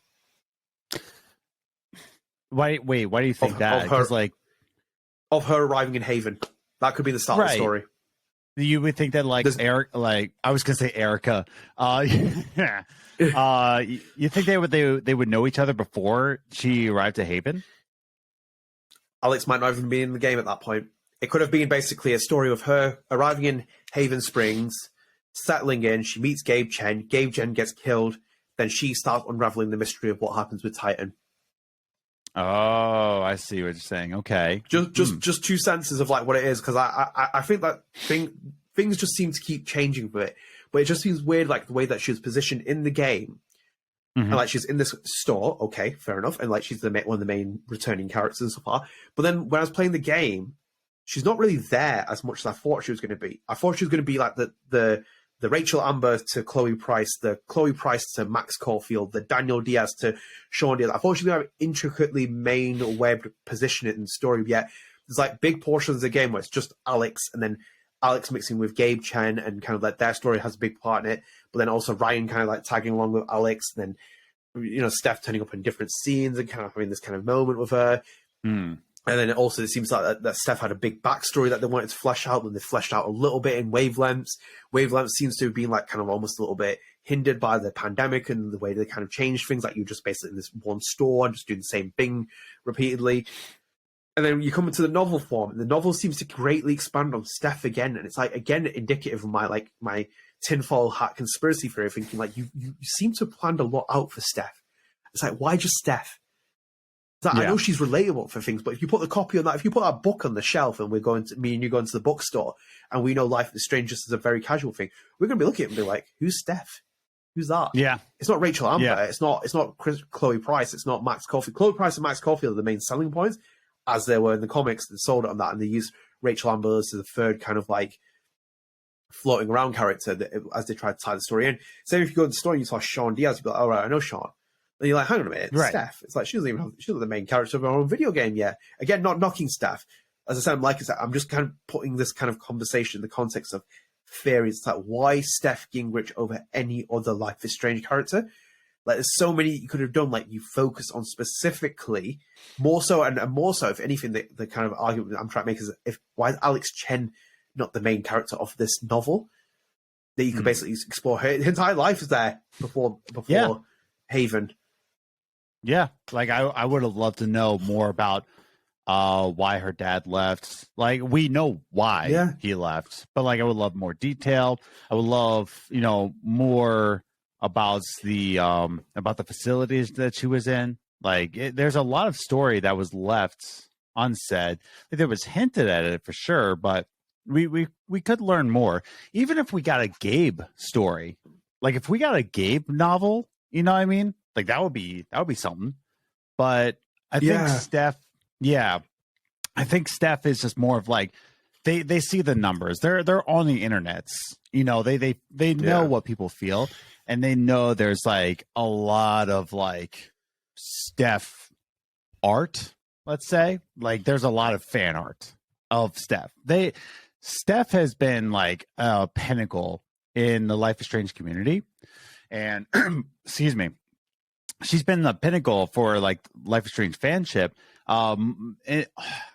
Why do you think that? Because
of her arriving in Haven. That could be the start of the story.
You would think that, like, I was gonna say Erika. You think they would know each other before she arrived at Haven?
Alex might not even be in the game at that point. It could have been basically a story of her arriving in Haven Springs, settling in. She meets Gabe Chen. Gabe Chen gets killed. Then she starts unraveling the mystery of what happens with Titan.
Oh, I see what you're saying. Okay,
just two senses of like what it is, because I think that things just seem to keep changing with it, but it just seems weird, like the way that she was positioned in the game, And like she's in this store, okay, fair enough, and like she's one of the main returning characters so far. But then when I was playing the game, she's not really there as much as I thought she was going to be. I thought she was going to be like the Rachel Amber to Chloe Price, the Chloe Price to Max Caulfield, the Daniel Diaz to Sean Diaz. I thought she was going to have intricately main webbed position in the story. Yet there's like big portions of the game where it's just Alex, and then Alex mixing with Gabe Chen, and kind of like their story has a big part in it. But then also Ryan kind of like tagging along with Alex, and then Steph turning up in different scenes and kind of having this kind of moment with her. And then also it seems like that Steph had a big backstory that they wanted to flesh out, and they fleshed out a little bit in Wavelengths. Wavelengths seems to have been like kind of almost a little bit hindered by the pandemic and the way they kind of changed things. Like you just basically in this one store, just doing the same thing repeatedly. And then you come into the novel form, and the novel seems to greatly expand on Steph again. And it's like, again, indicative of my tinfoil hat conspiracy theory, thinking like you seem to have planned a lot out for Steph. It's like, why just Steph? Like, I know she's relatable for things, but if you put the copy on that, if you put that book on the shelf and me and you go into the bookstore and we know Life is Strange just as a very casual thing, we're going to be looking at it and be like, who's Steph? Who's that? Yeah. It's not Rachel Amber. Yeah. It's not Chloe Price. It's not Max Caulfield. Chloe Price and Max Caulfield are the main selling points, as they were in the comics. They sold it on that, and they used Rachel Amber as the third kind of like floating around character as they tried to tie the story in. Same if you go to the story and you saw Sean Diaz, you'd be like, all right, I know Sean. And you're like, hang on a minute, right. Steph. It's like she's not the main character of her own video game yet. Again, not knocking Steph. As I said, I'm just kind of putting this kind of conversation in the context of theories. It's like, why Steph Gingrich over any other Life is Strange character? Like, there's so many you could have done. Like, you focus on specifically more so, and more so, if anything, the kind of argument I'm trying to make is, why is Alex Chen not the main character of this novel? That you could basically explore her entire life is there before Haven.
Yeah, like I would have loved to know more about why her dad left. Like, we know why he left, but like I would love more detail. I would love, more about the facilities that she was in. Like, there's a lot of story that was left unsaid. There was hinted at it for sure, but we could learn more. Even if we got a Gabe story, like if we got a Gabe novel, you know what I mean? Like that would be something. But I think Steph, I think Steph is just more of like they see the numbers. They're on the internets. They know what people feel, and they know there's like a lot of like Steph art, let's say. Like there's a lot of fan art of Steph. Steph has been like a pinnacle in the Life is Strange community. And excuse me. She's been the pinnacle for like Life is Strange fanship. I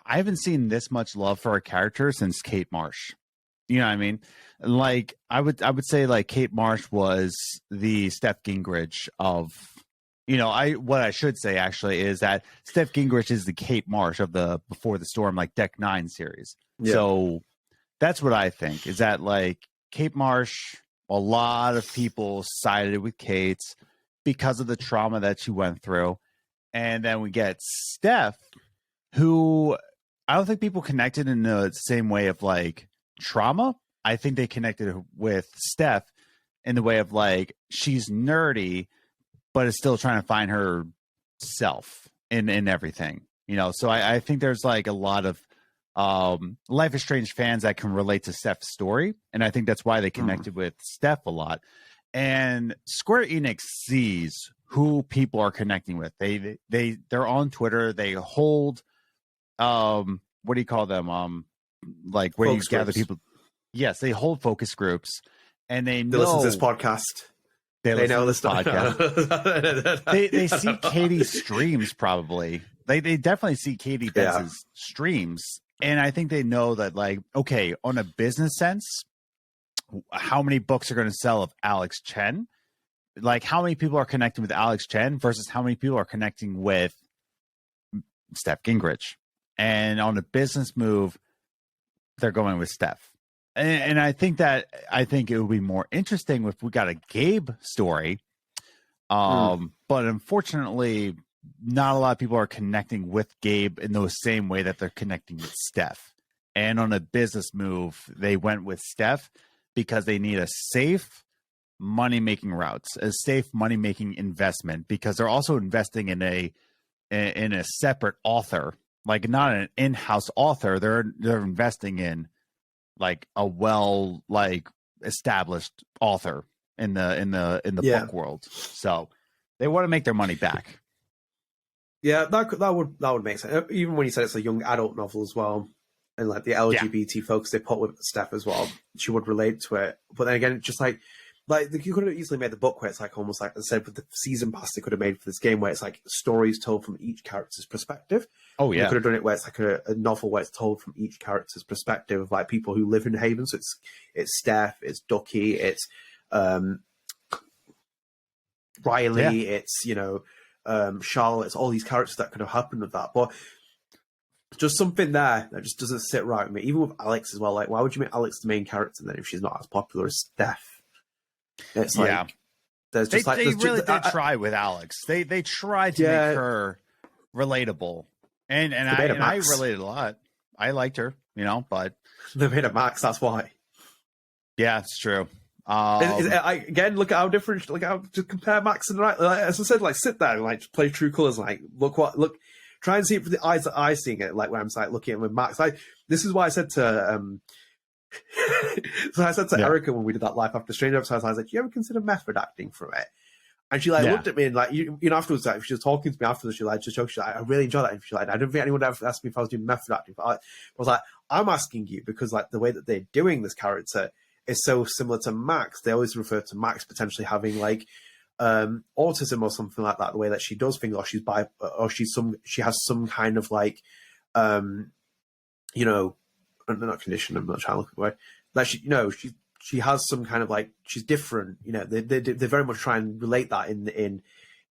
haven't seen this much love for a character since Kate Marsh. You know what I mean? Like I would say like Kate Marsh was the Steph Gingrich of, what I should say actually is that Steph Gingrich is the Kate Marsh of the Before the Storm, like Deck Nine series. Yeah. So that's what I think, is that like Kate Marsh, a lot of people sided with Kate because of the trauma that she went through. And then we get Steph, who I don't think people connected in the same way of like trauma. I think they connected with Steph in the way of like, she's nerdy, but is still trying to find herself in everything, So I think there's like a lot of Life is Strange fans that can relate to Steph's story. And I think that's why they connected with Steph a lot. And Square Enix sees who people are connecting with. They're on Twitter. They hold what do you call them? Like where focus you gather people. Yes, they hold focus groups, and they
listen to this podcast.
They know this podcast. they see Katie's streams probably. They definitely see Katie Bence's streams, and I think they know that like, okay, on a business sense, how many books are going to sell of Alex Chen? Like how many people are connecting with Alex Chen versus how many people are connecting with Steph Gingrich? And on a business move, they're going with Steph. And I think it would be more interesting if we got a Gabe story. But unfortunately, not a lot of people are connecting with Gabe in the same way that they're connecting with Steph. And on a business move, they went with Steph because they need a safe, money-making routes, a safe money-making investment, because they're also investing in a separate author, like not an in-house author. They're investing in like a established author in the book world. So they want to make their money back.
Yeah, that would make sense. Even when you said it's a young adult novel as well, and like the LGBT focus they put with Steph as well, she would relate to it. But then again, it's just like you could have easily made the book where it's like almost like I said with the season pass they could have made for this game where it's like stories told from each character's perspective.
Oh yeah,
you could have done it where it's like a novel where it's told from each character's perspective of like people who live in Haven. So it's Steph, it's Ducky, it's Riley, it's Charlotte. It's all these characters that could have happened with that, but just something there that just doesn't sit right with me. Even with Alex as well. Like, why would you make Alex the main character then if she's not as popular as Steph? It's like there's just
they really did try with Alex. They tried to make her relatable, and I related a lot. I liked her, but
they made a Max. That's why.
Yeah, it's true.
Again, look at how different. Look how to compare Max and right. Like, as I said, like sit there and like play True Colors. Like look. Try and see it from the eyes that I seeing it. Like when I'm like looking at it with Max. This is why I said to Erika when we did that live after Stranger episode, I was like, "Do you ever consider method acting from it?" And she looked at me and like afterwards, like she was talking to me afterwards, she just joked, I really enjoyed that. And she I don't think anyone ever asked me if I was doing method acting. But I was like, I'm asking you because like the way that they're doing this character is so similar to Max. They always refer to Max potentially having like autism or something like that. The way that she does things, or she has some kind of like not condition. I'm not trying to look away. Like she has some kind of like she's different. They very much try and relate that in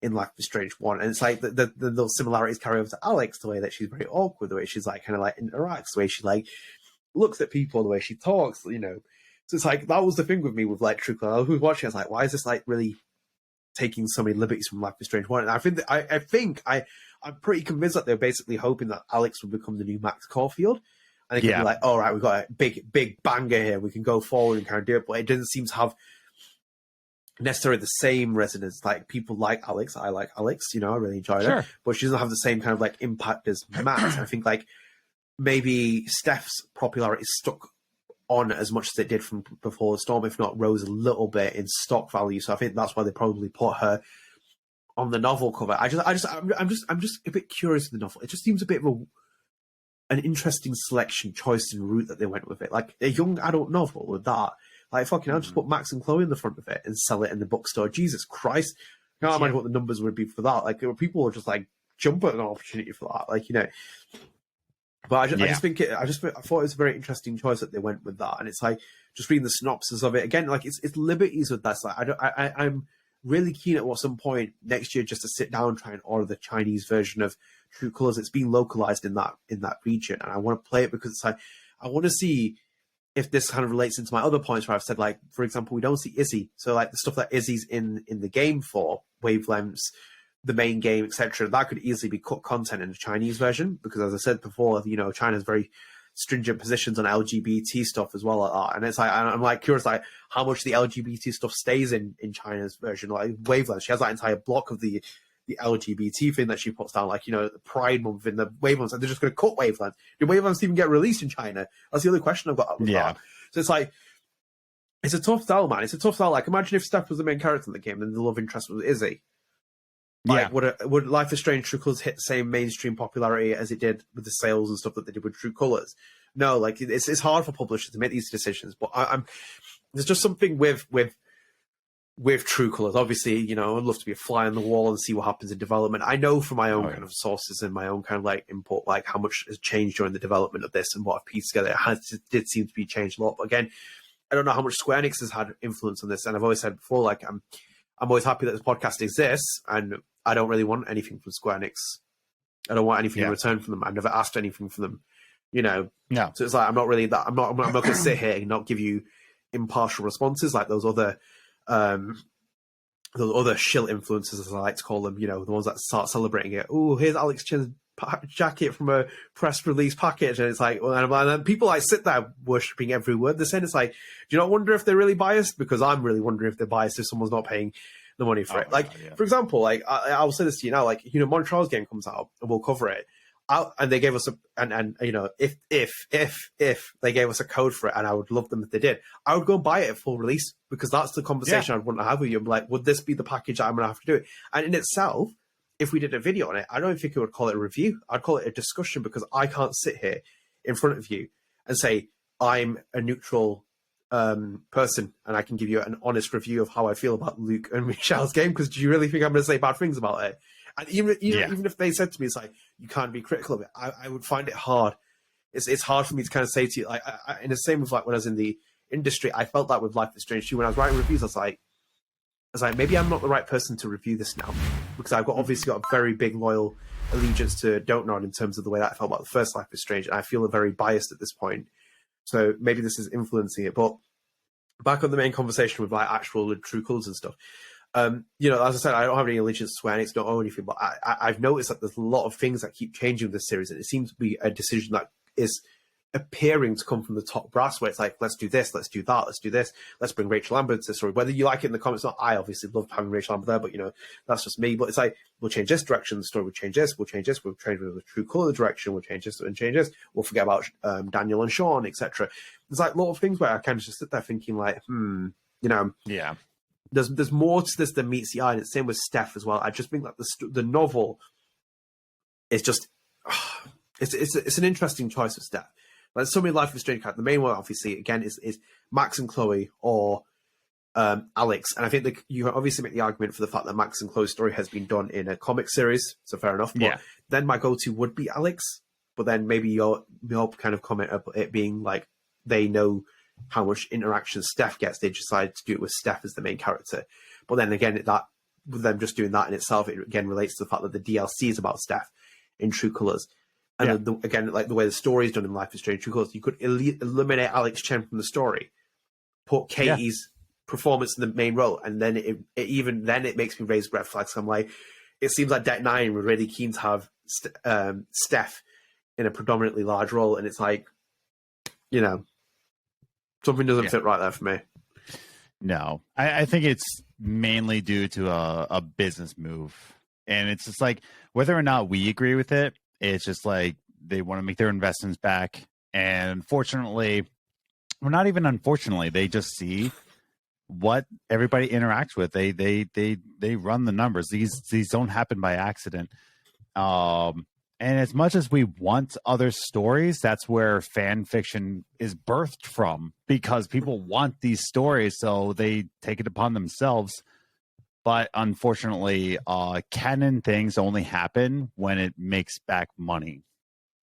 Life is Strange 1, and it's like the similarities carry over to Alex, the way that she's very awkward, the way she's like kind of like interacts, the way she like looks at people, the way she talks. So it's like that was the thing with me with like True Color. Who was watching? I was like, why is this like really taking so many liberties from Life is Strange 1? And I think I'm pretty convinced that they're basically hoping that Alex will become the new Max Caulfield. And they can be like, all right, we've got a big banger here. We can go forward and kind of do it. But it doesn't seem to have necessarily the same resonance. Like people like Alex. I like Alex. I really enjoyed it. But she doesn't have the same kind of like impact as Max. I think like maybe Steph's popularity stuck on as much as it did from Before the Storm, if not rose a little bit in stock value. So I think that's why they probably put her on the novel cover. I'm just a bit curious of the novel. It just seems a bit of an interesting selection, choice, and route that they went with it. Like a young adult novel with that. Like fucking, I'll just put Max and Chloe in the front of it and sell it in the bookstore. Jesus Christ! I can't imagine what the numbers would be for that. Like people would just like jump at an opportunity for that. Like But I thought it was a very interesting choice that they went with that, and it's like just reading the synopsis of it again. Like it's liberties with that. So I'm really keen at some point next year just to sit down and try and order the Chinese version of True Colors. It's being localized in that region, and I want to play it because it's like I want to see if this kind of relates into my other points where I've said, like, for example, we don't see Izzy, so like the stuff that Izzy's in the game for wavelengths, the main game, etc., that could easily be cut content in the Chinese version, because as I said before, China's very stringent positions on LGBT stuff as well, like that. And it's like I'm like curious, like how much the LGBT stuff stays in China's version. Like Wavelengths, she has that entire block of the LGBT thing that she puts down, like the Pride Month in the Wavelengths, and they're just going to cut Wavelengths. Do Wavelengths even get released in China? That's the other question I've got with that. So it's like it's a tough sell, man. It's a tough sell. Like imagine if Steph was the main character in the game and the love interest was Izzy. Like, would Life is Strange True Colors hit the same mainstream popularity as it did with the sales and stuff that they did with True Colors? No, like it's hard for publishers to make these decisions. But there's just something with True Colors. Obviously, I'd love to be a fly on the wall and see what happens in development. I know from my own kind of sources and my own kind of like input, like how much has changed during the development of this and what I've pieced together. It did seem to be changed a lot. But again, I don't know how much Square Enix has had influence on this. And I've always said before, like I'm always happy that this podcast exists, and I don't really want anything from Square Enix. I don't want anything in return from them. I've never asked anything from them, No. So it's like I'm not really that. I'm not going to sit here and not give you impartial responses like those other shill influencers, as I like to call them. The ones that start celebrating it. Oh, here's Alex Chen's jacket from a press release package, and it's like, well, and people like sit there worshipping every word they're saying. It's like, do you not wonder if they're really biased? Because I'm really wondering if they're biased if someone's not paying the money for it. Like, God, yeah. For example, like I will say this to you now, like, you know, Montreal's game comes out and we'll cover it. And they gave us and you know, if they gave us a code for it, and I would love them if they did, I would go and buy it at full release, because that's the conversation I'd want to have with you. I'm like, would this be the package that I'm going to have to do it? And in itself, if we did a video on it, I don't think I would call it a review. I'd call it a discussion, because I can't sit here in front of you and say I'm a neutral person and I can give you an honest review of how I feel about Luke and Michelle's game, because do you really think I'm going to say bad things about it? And even if they said to me, it's like, you can't be critical of it, I would find it hard. It's hard for me to kind of say to you, like, and the same with like when I was in the industry, I felt that with Life is Strange too. When I was writing reviews, I was like, maybe I'm not the right person to review this now, because I've obviously got a very big loyal allegiance to Dontnod in terms of the way that I felt about the first Life is Strange, and I feel very biased at this point. So maybe this is influencing it. But back on the main conversation with like actual true colors and stuff. You know, as I said, I don't have any allegiance to Square Enix, don't own anything, but I've noticed that there's a lot of things that keep changing with this series, and it seems to be a decision that is appearing to come from the top brass, where it's like, let's do this, let's do that, let's do this, let's bring Rachel Lambert to the story. Whether you like it in the comments or not, I obviously loved having Rachel Lambert there, but you know, that's just me. But it's like, we'll change this direction, the story will change this, we'll change this, we'll change the true color direction, we'll change this and change this, we'll forget about Daniel and Sean, etc. There's like a lot of things where I kind of just sit there thinking like, you know,
yeah.
There's more to this than meets the eye, and it's the same with Steph as well. I just think that the novel is just it's an interesting choice of Steph. Like so many Life is Strange characters. The main one, obviously, again, is Max and Chloe or Alex, and I think that you obviously make the argument for the fact that Max and Chloe's story has been done in a comic series, so fair enough. But then my go-to would be Alex, but then maybe your kind of comment of it being like they know how much interaction Steph gets, they decide to do it with Steph as the main character. But then again, that with them just doing that in itself, it again relates to the fact that the DLC is about Steph in True Colors. And again, like the way the story is done in Life is Strange True Colors, you could eliminate Alex Chen from the story, put Katie's performance in the main role, and then it makes me raise red flags. I'm like, it seems like Deck Nine were really keen to have Steph in a predominantly large role, and it's like, you know, something doesn't fit right there for me.
No, I think it's mainly due to a business move. And it's just like, whether or not we agree with it, it's just like they want to make their investments back. And unfortunately, well, not even unfortunately, they just see what everybody interacts with. They run the numbers. These don't happen by accident. And as much as we want other stories, that's where fan fiction is birthed from, because people want these stories, so they take it upon themselves. But unfortunately, canon things only happen when it makes back money.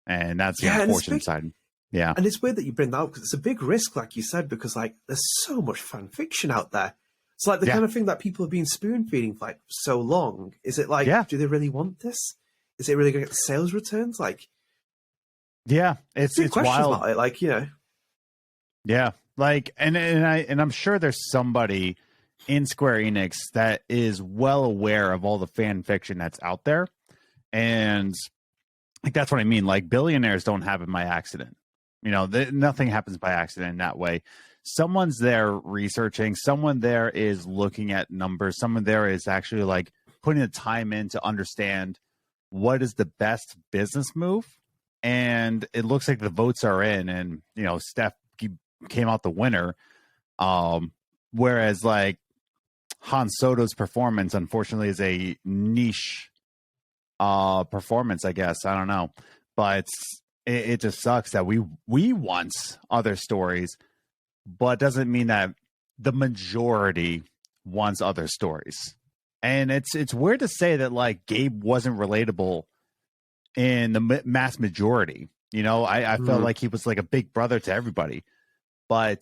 And that's the unfortunate side. Yeah.
And it's weird that you bring that up, because it's a big risk, like you said, because like there's so much fan fiction out there. It's like the kind of thing that people have been spoon feeding for like so long. Is it like, do they really want this? Is it really going to get the sales returns? Like,
it's wild.
About it, like, you know,
like, and I'm sure there's somebody in Square Enix that is well aware of all the fan fiction that's out there, and like that's what I mean. Like, billionaires don't happen by accident. You know, nothing happens by accident in that way. Someone's there researching. Someone there is looking at numbers. Someone there is actually like putting the time in to understand what is the best business move. And it looks like the votes are in, and you know, Steph came out the winner. Whereas like Han Soto's performance, unfortunately, is a niche performance, I guess. I don't know, but it just sucks that we want other stories, but doesn't mean that the majority wants other stories. And it's weird to say that like Gabe wasn't relatable in the mass majority. You know, I felt like he was like a big brother to everybody, but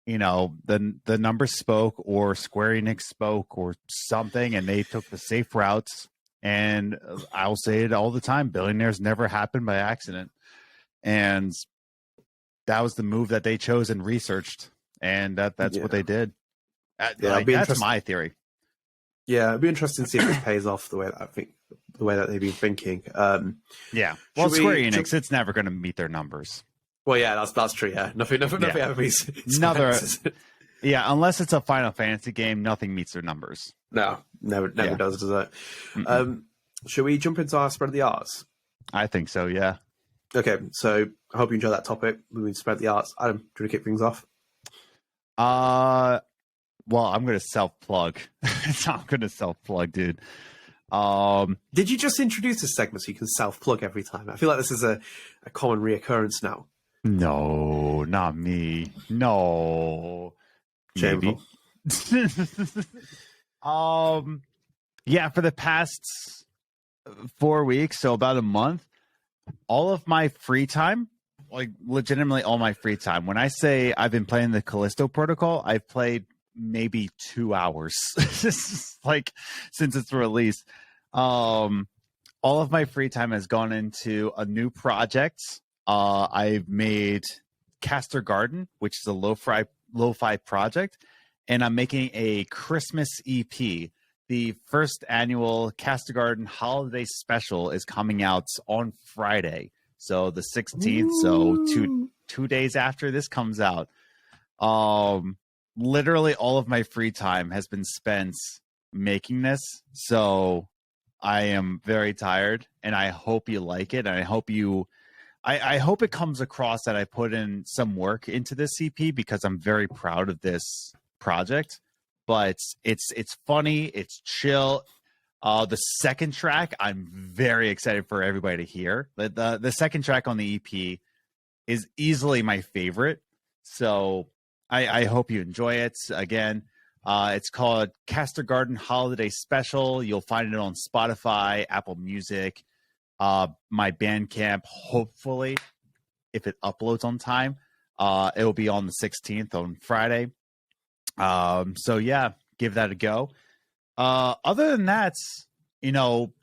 you know, the numbers spoke, or Square Enix spoke, or something, and they took the safe routes. And I'll say it all the time: billionaires never happen by accident, and that was the move that they chose and researched, and that's what they did. Like, that's my theory.
Yeah, it'd be interesting to see if this pays off the way that they've been thinking.
Yeah. Well, Square Enix, it's never going to meet their numbers.
Well, yeah, that's true. Yeah, nothing ever meets.
Yeah, unless it's a Final Fantasy game, nothing meets their numbers.
No, never does it? Should we jump into our spread of the arts?
I think so. Yeah.
Okay, so I hope you enjoy that topic. We spread the arts. Adam, do you want to kick things off?
Well, I'm going to self-plug. I'm going to self-plug, dude.
Did you just introduce this segment so you can self-plug every time? I feel like this is a common reoccurrence now.
No, not me. No.
Shameful.
Maybe. Yeah, for the past 4 weeks, so about a month, all of my free time, like legitimately all my free time. When I say I've been playing the Callisto Protocol, I've played maybe 2 hours, like since its release. All of my free time has gone into a new project. I've made Caster Garden, which is a lo-fi project, and I'm making a Christmas EP. The first annual Caster Garden holiday special is coming out on Friday, so the 16th. Ooh. So two days after this comes out. Literally all of my free time has been spent making this, so I am very tired, and I hope you like it, and I hope I hope it comes across that I put in some work into this EP, because I'm very proud of this project. But it's funny, it's chill. The second track, I'm very excited for everybody to hear. The second track on the EP is easily my favorite, so I hope you enjoy it. Again, it's called Caster Garden Holiday Special. You'll find it on Spotify, Apple Music, my Bandcamp. Hopefully, if it uploads on time, it will be on the 16th on Friday. So yeah, give that a go. Other than that,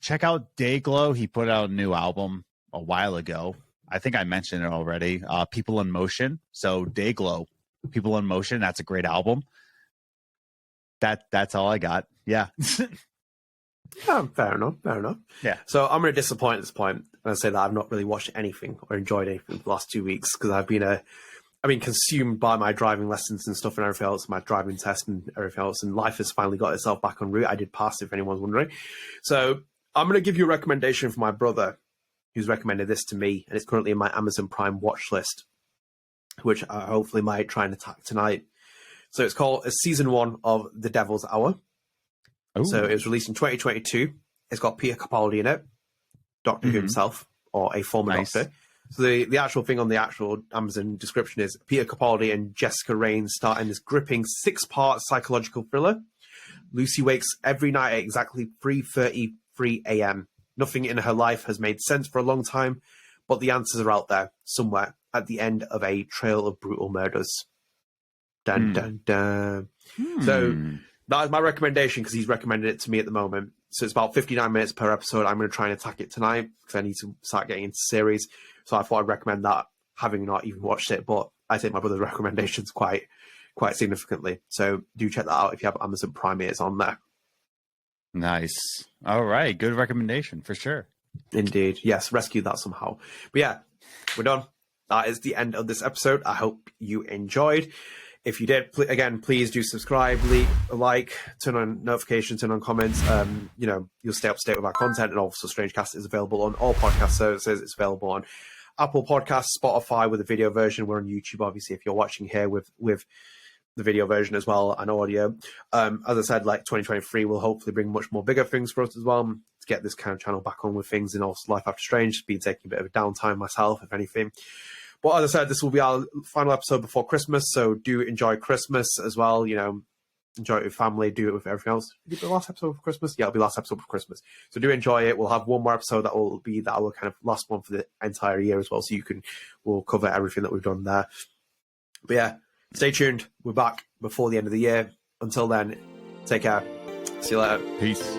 check out Dayglow. He put out a new album a while ago. I think I mentioned it already. People in Motion. So Dayglow, People in Motion. That's a great album. That's all I got. Yeah.
Yeah, fair enough.
Yeah.
So I'm going to disappoint at this point and say that I've not really watched anything or enjoyed anything for the last 2 weeks, because I've been consumed by my driving lessons and stuff and everything else, my driving test and everything else, and life has finally got itself back on route. I did pass, if anyone's wondering. So I'm going to give you a recommendation from my brother, who's recommended this to me, and it's currently in my Amazon Prime watch list, which I hopefully might try and attack tonight. So it's called Season 1 of The Devil's Hour. Ooh. So it was released in 2022. It's got Peter Capaldi in it, Doctor Who himself, or a former Doctor. So the actual thing on the actual Amazon description is Peter Capaldi and Jessica Raine star in this gripping 6-part psychological thriller. Lucy wakes every night at exactly 3:33 a.m. Nothing in her life has made sense for a long time, but the answers are out there somewhere at the end of a trail of brutal murders. Dun, dun, dun. So that is my recommendation, because he's recommended it to me at the moment. So it's about 59 minutes per episode. I'm going to try and attack it tonight, because I need to start getting into series. So I thought I'd recommend that, having not even watched it. But I take my brother's recommendations quite significantly. So do check that out if you have Amazon Prime. It's on there.
Nice. All right. Good recommendation for sure.
Indeed. Yes. Rescue that somehow. But yeah, we're done. That is the end of this episode. I hope you enjoyed. If you did, again, please do subscribe, leave a like, turn on notifications, turn on comments. You'll stay up to date with our content. And also, StrangeCast is available on all podcast services. It's available on Apple Podcasts, Spotify with a video version. We're on YouTube, obviously, if you're watching here with the video version as well, and audio. As I said, 2023 will hopefully bring much more bigger things for us as well, to get this kind of channel back on with things, and also Life After Strange. Been taking a bit of a downtime myself, if anything. But as I said, this will be our final episode before Christmas, so do enjoy Christmas as well. Enjoy it with family, do it with everything else. Did it be the last episode for Christmas? Yeah, it'll be last episode for Christmas. So do enjoy it. We'll have one more episode that will be our kind of last one for the entire year as well, so we'll cover everything that we've done there. But yeah, stay tuned. We're back before the end of the year. Until then, take care. See you later.
Peace.